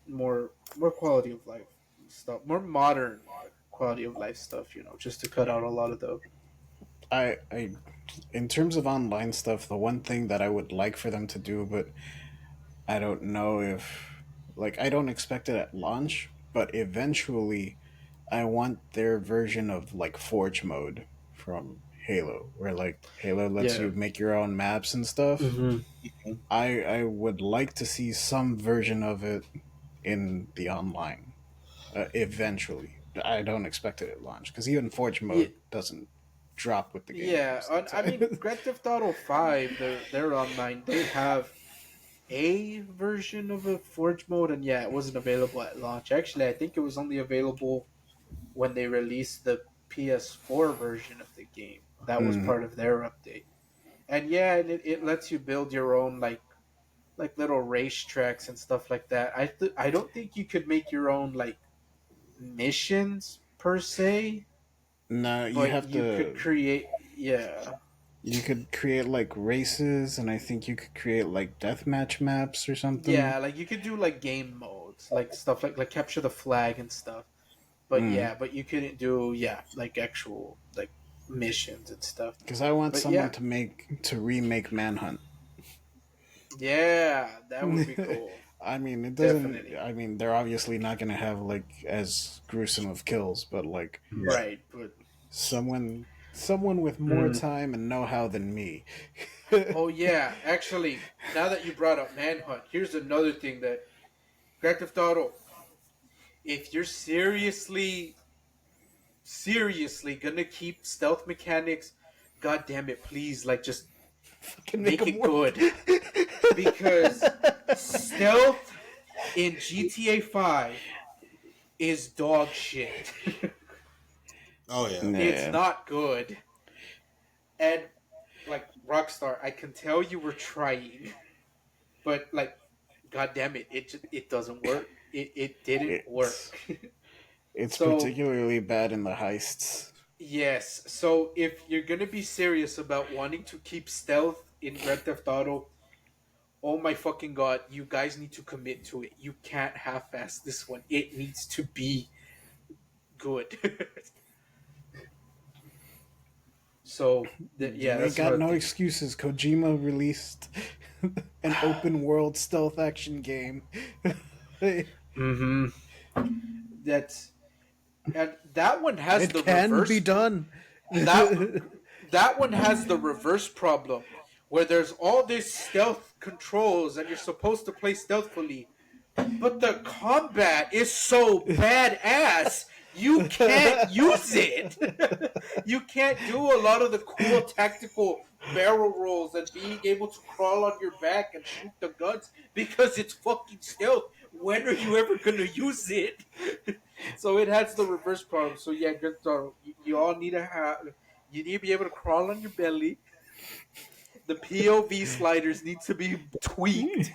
more quality of life stuff, more modern quality of life stuff. Just to cut out a lot of the. I in terms of online stuff, the one thing that I would like for them to do, but I don't know if I don't expect it at launch, but eventually I want their version of like Forge mode from Halo, where like Halo lets Yeah. you make your own maps and stuff. Mm-hmm. I would like to see some version of it in the online eventually. I don't expect it at launch because even Forge Yeah. mode doesn't drop with the game Yeah, most of I the mean, time. Grand Theft Auto 5, their online, they have a version of a Forge mode, and yeah, it wasn't available at launch. Actually, I think it was only available when they released the PS4 version of the game. That was Mm. part of their update. And yeah, it lets you build your own like little racetracks and stuff like that. I don't think you could make your own like missions per se, No, you but have you could to. create, yeah. You could create like races, and I think you could create like deathmatch maps or something. Yeah, like you could do like game modes, like stuff like capture the flag and stuff. But Mm. yeah, but you couldn't do like actual like missions and stuff. Because I want But someone yeah, to remake Manhunt. yeah, that would be cool. I mean, it doesn't. Definitely. I mean, they're obviously not gonna have like as gruesome of kills, but like Yeah. Right, but someone with more mm. time and know how than me. Oh yeah, actually, now that you brought up Manhunt, here's another thing that Grand Theft Auto. If you're seriously gonna keep stealth mechanics, god damn it, please, like just Can make make them it work. good. Because stealth in GTA 5 is dog shit. Oh yeah. It's Yeah. not good. And like Rockstar, I can tell you were trying, but like god damn it, it doesn't work. It didn't It's work. it's So particularly bad in the heists. yes, so if you're gonna be serious about wanting to keep stealth in Grand Theft Auto, oh my fucking god, you guys need to commit to it. You can't half-ass this one. It needs to be good. So yeah, You ain't that's got another no thing. excuses. Kojima released an open world stealth action game. Mm-hmm. That's and that one has It the can be reverse. done. That that one has the reverse problem, where there's all this stealth controls and you're supposed to play stealthfully, but the combat is so badass you can't use it. You can't do a lot of the cool tactical barrel rolls and being able to crawl on your back and shoot the guns because it's fucking stealth. When are you ever gonna use it? So it has the reverse problem. So yeah, good. So you all need to have. You need to be able to crawl on your belly. The POV sliders need to be tweaked,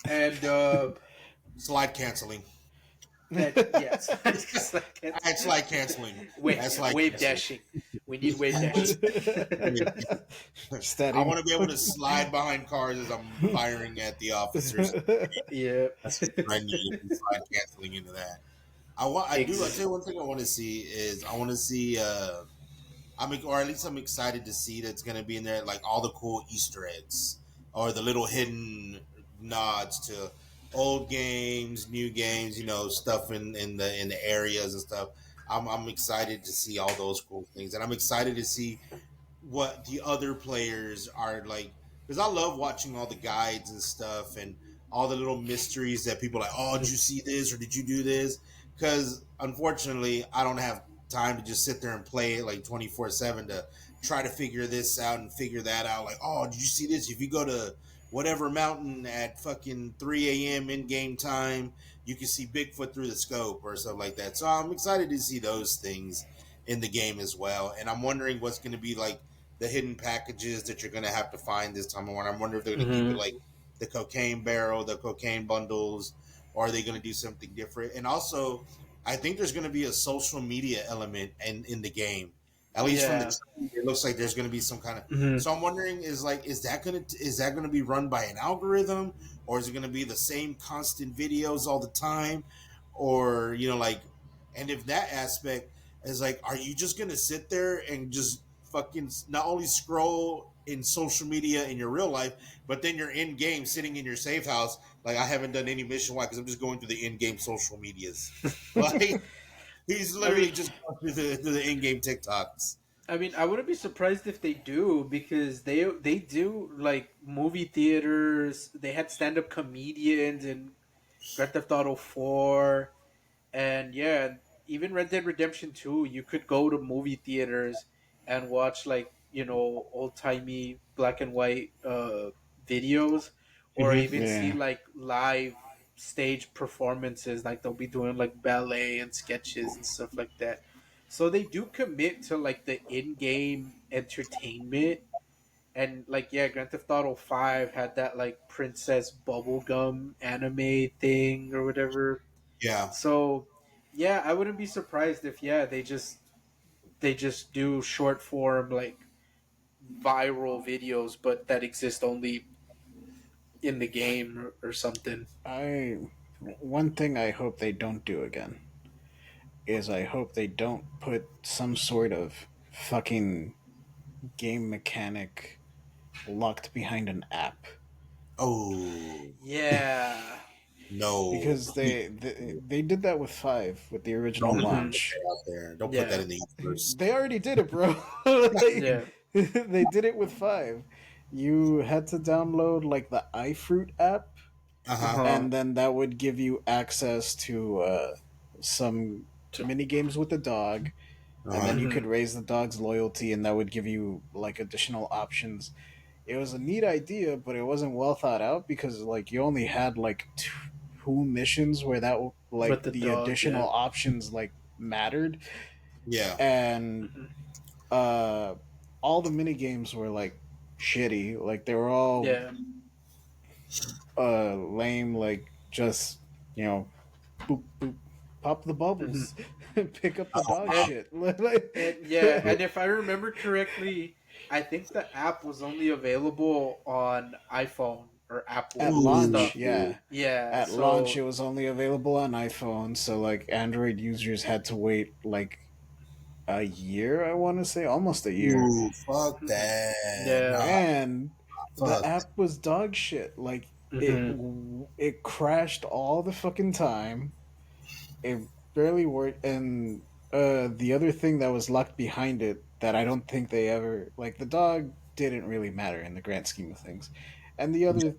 and Slide canceling. that yes, Add slide canceling. wave, That's slide wave canceling. dashing. We need wave dashing. I Steady. want to be able to slide behind cars as I'm firing at the officers. Yeah, That's what I need. Slide canceling into that. I want. I do. I tell you one thing I want to see is I want to see. Or at least I'm excited to see that's going to be in there, like all the cool Easter eggs or the little hidden nods to old games, new games, stuff in the areas and stuff. I'm excited to see all those cool things, and I'm excited to see what the other players are like, because I love watching all the guides and stuff and all the little mysteries that people are like, oh, did you see this or did you do this? Because unfortunately I don't have time to just sit there and play it like 24/7 to try to figure this out and figure that out. Like, oh, did you see this? If you go to whatever mountain at fucking 3 a.m. in game time, you can see Bigfoot through the scope or stuff like that. So I'm excited to see those things in the game as well. And I'm wondering what's going to be like the hidden packages that you're going to have to find this time around. I wonder if they're going to keep it mm-hmm. like the cocaine barrel, the cocaine bundles, or are they going to do something different? And also, I think there's going to be a social media element in the game. At least from the Yeah. trailer, it looks like there's going to be some kind of. Mm-hmm. So I'm wondering, is that going to be run by an algorithm, or is it going to be the same constant videos all the time, or like, and if that aspect is like, are you just going to sit there and just fucking not only scroll in social media in your real life, but then you're in game sitting in your safe house. Like, I haven't done any mission. Why? Because I'm just going through the in game social medias. Like, he's I literally mean, just going through the in game TikToks. I wouldn't be surprised if they do because they do like movie theaters. They had stand up comedians in Grand Theft Auto 4. And yeah, even Red Dead Redemption 2, you could go to movie theaters and watch like, old timey black and white videos, or Mhm. even see Yeah. like live stage performances, like they'll be doing like ballet and sketches and stuff like that. So they do commit to like the in-game entertainment. And like yeah, Grand Theft Auto 5 had that like princess bubblegum anime thing or whatever. Yeah. So, yeah, I wouldn't be surprised if they just they just do short form like viral videos, but that exist only in the game or something. I One thing I hope they don't do again is I hope they don't put some sort of fucking game mechanic locked behind an app, Oh Yeah. no! because they did that with 5 with the original Don't Hmm. put launch. that out there. Don't put that Yeah. in the universe. They already did it, bro. Like, Yeah. they did it with 5. You had to download like the iFruit app, Uh Uh huh. huh. and then that would give you access to some mini games with the dog, Uh and huh. then you Hmm. could raise the dog's loyalty, and that would give you like additional options. It was a neat idea, but it wasn't well thought out, because like you only had like two missions where like With the the dog, yeah. additional options like mattered, Yeah. and Hmm. uh all the mini games were like shitty, like they were all Yeah. lame, like just, you know, boop boop, pop the Hmm. bubbles, pick up the dog And shit. Like, and yeah, and if I remember correctly, I think the app was only available on iPhone or at Apple Ooh. launch, stuff. yeah. Yeah. At launch, So. it was only available on iPhone, so like Android users had to wait like a year, I want to say, almost a year. Ooh. Fuck Mhm. that. Yeah. Nah. And the Fuck. app was dog shit. Like, Hmm. it crashed all the fucking time. It barely worked, and the other thing that was locked behind it that I don't think they ever, like, the dog didn't really matter in the grand scheme of things. And the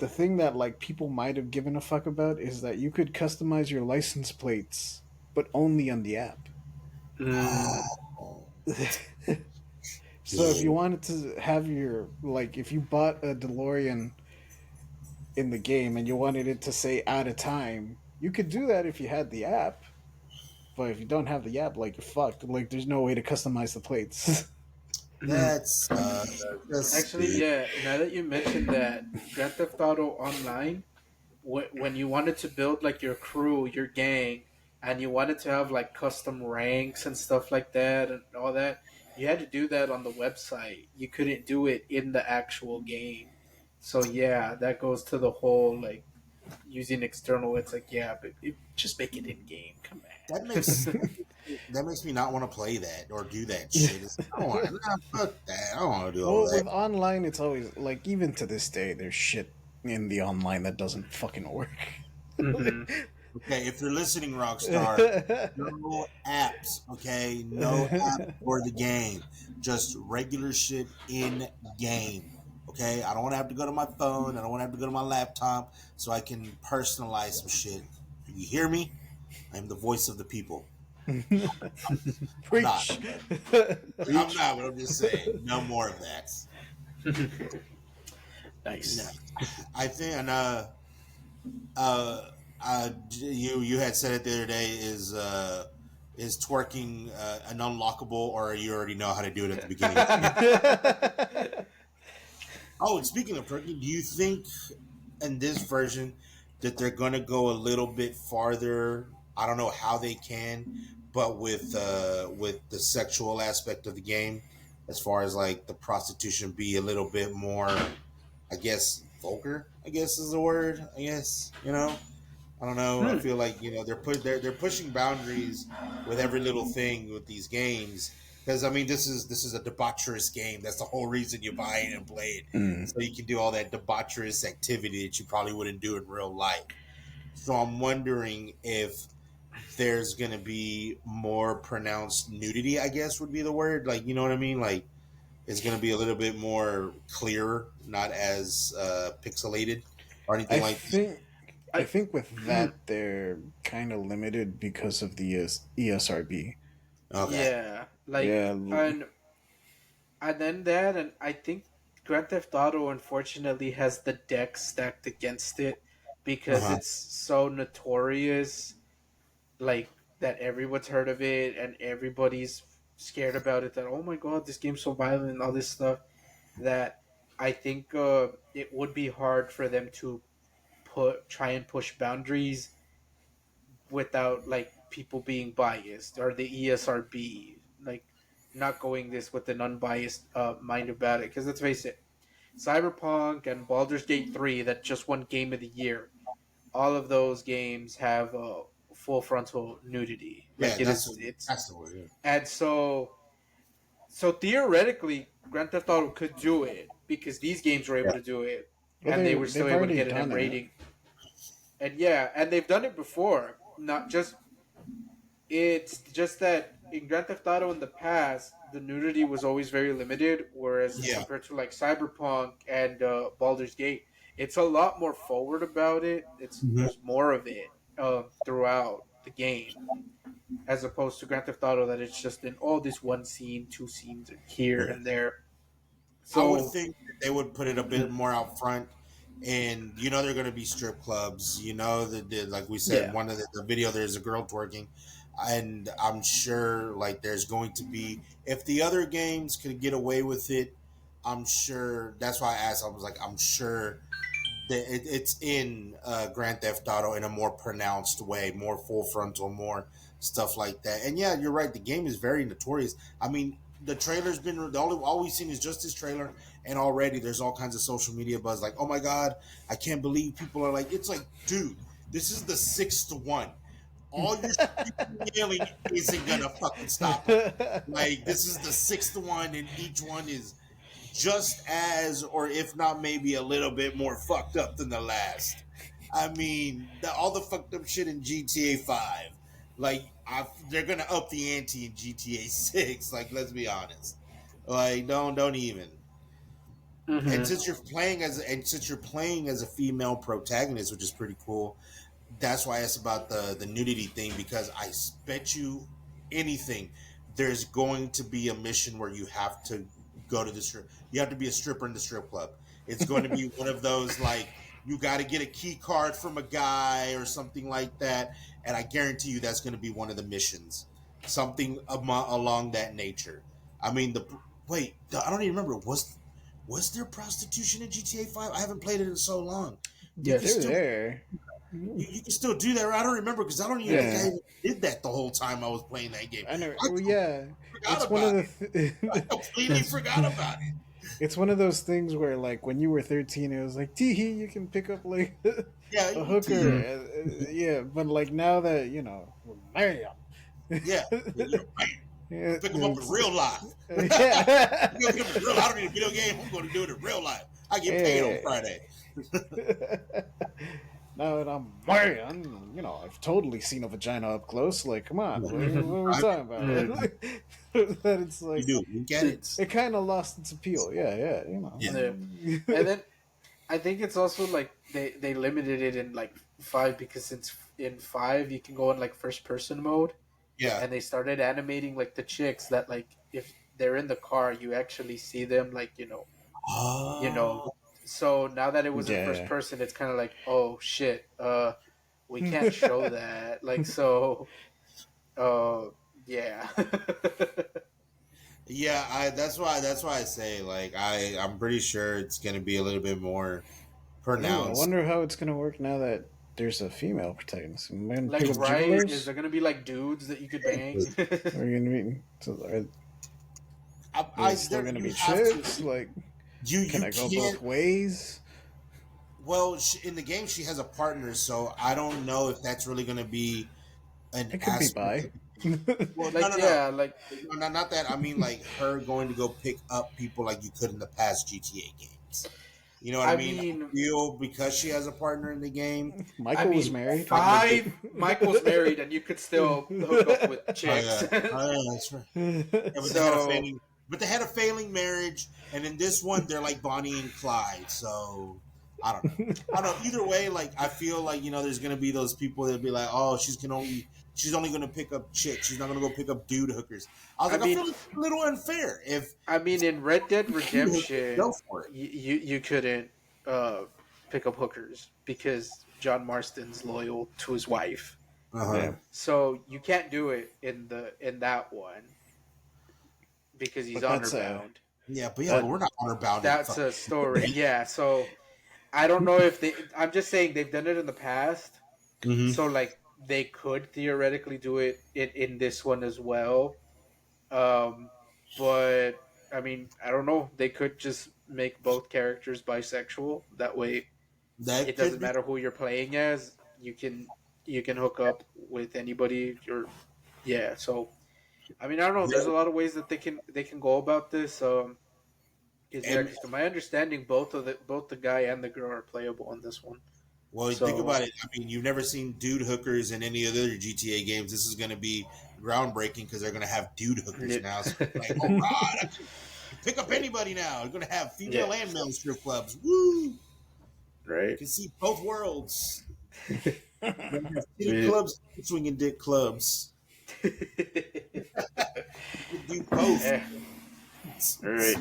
thing that like people might have given a fuck about is that you could customize your license plates, but only on the app. Mm. Oh. So if Yeah. you wanted to have your, like, if you bought a DeLorean in the game and you wanted it to say out of time, you could do that if you had the app. But if you don't have the app, like, you're fucked. Like, there's no way to customize the plates. That's that's Actually, stupid. yeah. Now that you mentioned that, Grand Theft Auto Online, when you wanted to build like your crew, your gang, and you wanted to have like custom ranks and stuff like that and all that, you had to do that on the website. You couldn't do it in the actual game. So yeah, that goes to the whole like using external. It's like yeah, but just make it in game. Come That on. makes that makes me not want to play that or do that shit. I don't want. Nah, fuck that. I don't want to do all Well, that. with online, it's always like, even to this day, there's shit in the online that doesn't fucking work. Hmm. Okay, if you're listening, Rockstar, no apps. Okay, no app for the game. Just regular shit in game. Okay, I don't want to have to go to my phone. I don't want to have to go to my laptop so I can personalize some shit. You hear me? I'm the voice of the people. I'm not. Preach. I'm not, but I'm just saying, no more of that. No, Nice. I think, and uh, you had said it the other day. Is twerking an unlockable, or you already know how to do it at the beginning of the game? Oh, and speaking of twerking, do you think in this version that they're going to go a little bit farther? I don't know how they can, but with the sexual aspect of the game, as far as like the prostitution, be a little bit more, I guess, vulgar. I guess is the word. I guess, you know. I don't know. I Hmm. feel like, they're pushing boundaries with every little thing with these games, because I mean this is a debaucherous game. That's the whole reason you buy it and play it, Mm. so you can do all that debaucherous activity that you probably wouldn't do in real life. So I'm wondering if there's gonna be more pronounced nudity. I guess would be the word. Like, you know what I mean? Like, it's gonna be a little bit more clear, not as pixelated or anything I like that. think I I. think with that they're kind of limited because of the ESRB. Okay. Yeah, like Yeah. and then that, and I think Grand Theft Auto unfortunately has the deck stacked against it Uh because huh. it's so notorious, like that everyone's heard of it and everybody's scared about it. That oh my god, this game's so violent and all this stuff. That I think it would be hard for them to try and push boundaries without like people being biased or the ESRB, like not going this with an unbiased mind about it. Because let's face it, Cyberpunk and Baldur's Gate 3 that just won Game of the Year, all of those games have full frontal nudity. Yeah, Like it's that's the word. Yeah. and so theoretically, Grand Theft Auto could do it because these games were able to do it, Well, and they were they've still able to already get an done M it. rating. And yeah, and they've done it before. Not just it's just that in Grand Theft Auto in the past, the nudity was always very limited, whereas Yeah. compared to like Cyberpunk and Baldur's Gate, it's a lot more forward about it. There's more of it throughout the game, as opposed to Grand Theft Auto that it's just in all this one scene, two scenes here and there. I would So think that they would put it a bit more out front, and they're going to be strip clubs. Like we said, yeah, one of the video, there's a girl twerking, and I'm sure like there's going to be, if the other games could get away with it, I'm sure. That's why I asked. I was like, I'm sure that it's in Grand Theft Auto in a more pronounced way, more full frontal, more stuff like that. And yeah, you're right. The game is very notorious. I mean, the trailer's been all we've seen is just this trailer, and already there's all kinds of social media buzz. Like, oh my god, I can't believe people are like. It's like, dude, this is the sixth one. All your yelling isn't gonna fucking stop it. Like, this is the sixth one, and each one is just as, or if not maybe a little bit more fucked up than the last. I mean, all the fucked up shit in GTA 5, like, they're gonna up the ante in GTA 6. Like, let's be honest. Like, don't even. And since you're playing as a female protagonist, which is pretty cool, that's why it's about the nudity thing, because I bet you anything there's going to be a mission where you have to go to the strip. You have to be a stripper in the strip club. It's going to be one of those like you got to get a key card from a guy or something like that, and I guarantee you that's going to be one of the missions, something along that nature. I mean, I don't even remember. Was there prostitution in GTA 5? I haven't played it in so long. yes, They're there. You can still do that. Right? I don't remember because I don't even think I even did that the whole time I was playing that game. I know. I It's one of the. I completely forgot about it. It's one of those things where, like, when you were 13, it was like, tee you can pick up like a hooker. Yeah, but like now that man. Yeah, Yeah, pick them up in real life. Yeah. I don't need a video game. I'm going to do it in real life. I get paid on Friday. Now that I'm man, I've totally seen a vagina up close. Like, come on, what are we talking about? That it's like You do. You get it. it kind of lost its appeal. Yeah. and then I think it's also like they limited it in like 5 because in 5 you can go in like first person mode. Yeah. And they started animating like the chicks that like if they're in the car you actually see them like so now that it was in first person it's kind of like, oh shit, we can't show that, like, so yeah. Yeah, that's why I say like I'm pretty sure it's gonna be a little bit more pronounced. I wonder how it's gonna work now that there's a female protagonist. Like, right? Is there gonna be like dudes that you could bang? Are you gonna be? Is still gonna be chicks? Like, can I go both ways? Well, in the game she has a partner, so I don't know if that's really gonna be an. It could be bi. Well, like, no. like not that. I mean, like her going to go pick up people like you could in the past GTA games. You know what I mean? I feel because she has a partner in the game. Michael was married. Michael's married, and you could still hook up with chicks. Oh, yeah, that's right. Yeah, but they had a failing marriage, and in this one, they're like Bonnie and Clyde. So I don't know. Either way, like I feel like there's gonna be those people that'll be like, oh, she's only gonna pick up chicks. She's not gonna go pick up dude hookers. I feel it's a little unfair. In Red Dead Redemption, you couldn't pick up hookers because John Marston's loyal to his wife. Yeah. So you can't do it in that one because he's honor bound. But we're not honor bound. That's a story. Yeah, so I don't know if I'm just saying they've done it in the past. Mm-hmm. So like they could theoretically do it in this one as well. Um, but I mean, I don't know. They could just make both characters bisexual. That way, That it could doesn't be. matter who you're playing as. You can hook up with anybody. You're yeah. So I mean, I don't know. There's a lot of ways that they can go about this. Because yeah, And because to my understanding, both the guy and the girl are playable on this one. well, think So about it. I mean, you've never seen dude hookers in any other GTA games. This is going to be groundbreaking because they're going to have dude hookers now. So it's like, oh, God, I can pick up anybody now. You're going to have female yeah, and male strip clubs. Woo! You right. can see both worlds. You're going to have titty Yeah. clubs, swinging dick clubs. You can do both. Yeah. All right.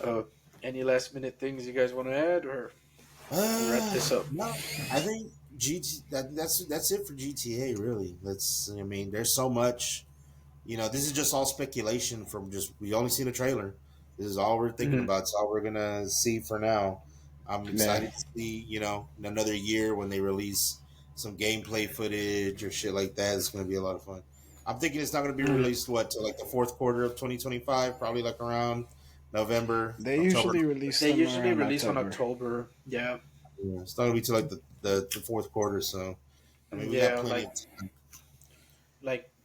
Uh, any last minute things you guys want to add, or wrap this up? No, I think that's it for GTA. Really, I mean, there's so much. This is just all speculation from just we only seen a trailer. This is all we're thinking Mhm. about. It's all we're gonna see for now. I'm Yeah. excited to see in another year when they release some gameplay footage or shit like that. It's gonna be a lot of fun. I'm thinking it's not gonna be Mhm. released till like the fourth quarter of 2025, probably like around November, They October. usually release They them usually around release on October. October. Yeah. Yeah, it's not gonna be till like the fourth quarter. So I mean, we got Yeah, plenty like of time.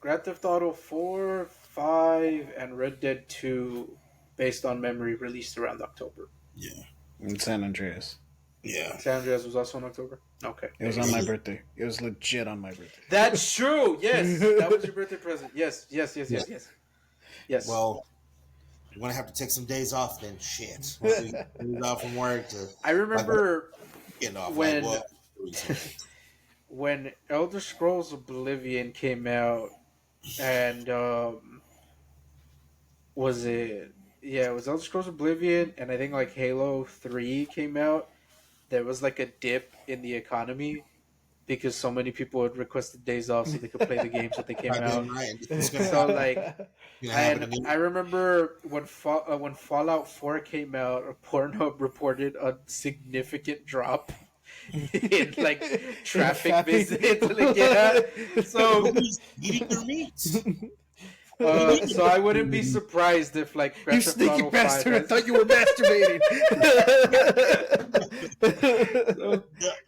Grand Theft Auto 4, 5, and Red Dead 2, based on memory, released around October. Yeah, In San Andreas. yeah. San Andreas was also in October. Okay, It was there on you my go. birthday. It was legit on my birthday. That's true. Yes, that was your birthday present. Yes, yes, yes, Yeah. yes, yes, yes. Well, we're gonna have to take some days off then. Shit, once we move out from work to I like remember getting off. Like, when well, when Elder Scrolls Oblivion came out, and was it? Yeah, it was Elder Scrolls Oblivion, and I think like Halo 3 came out. There was like a dip in the economy because so many people had requested days off so they could play the games that they came goddamn out. right. It's gonna So happen. like, It's gonna happen and to me. I remember when Fallout 4 came out, Pornhub reported a significant drop in like traffic visits. Like, yeah, so Nobody's eating their meat. so I wouldn't be surprised if like You Grand Theft sneaky Auto 5 bastard! I has. thought you were masturbating. So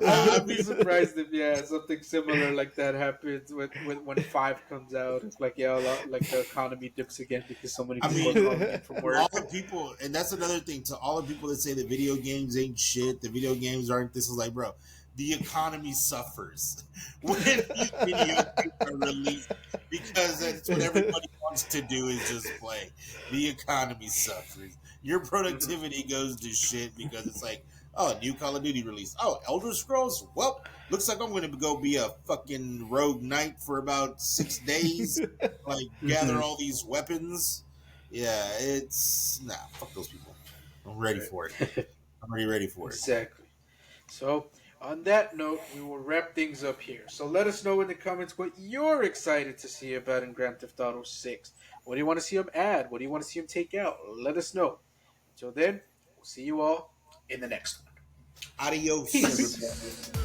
I wouldn't be surprised if something similar like that happens when 5 comes out. It's like like the economy dips again because so many I people mean, are calling in from all work. the people, and that's another thing to all the people that say that video games ain't shit, the video games aren't this. Is like, bro, the economy suffers when these video games are released because that's what everybody wants to do is just play. The economy suffers. Your productivity goes to shit because it's like, oh, new Call of Duty release. Oh, Elder Scrolls. Well, looks like I'm going to go be a fucking rogue knight for about 6 days. Like gather all these weapons. Yeah, it's fuck those people. I'm ready for it. I'm already ready for it. Exactly. So, on that note, we will wrap things up here. So, let us know in the comments what you're excited to see about in Grand Theft Auto 6. What do you want to see them add? What do you want to see them take out? Let us know. Until then, we'll see you all in the next one. Adios, Peace. everybody.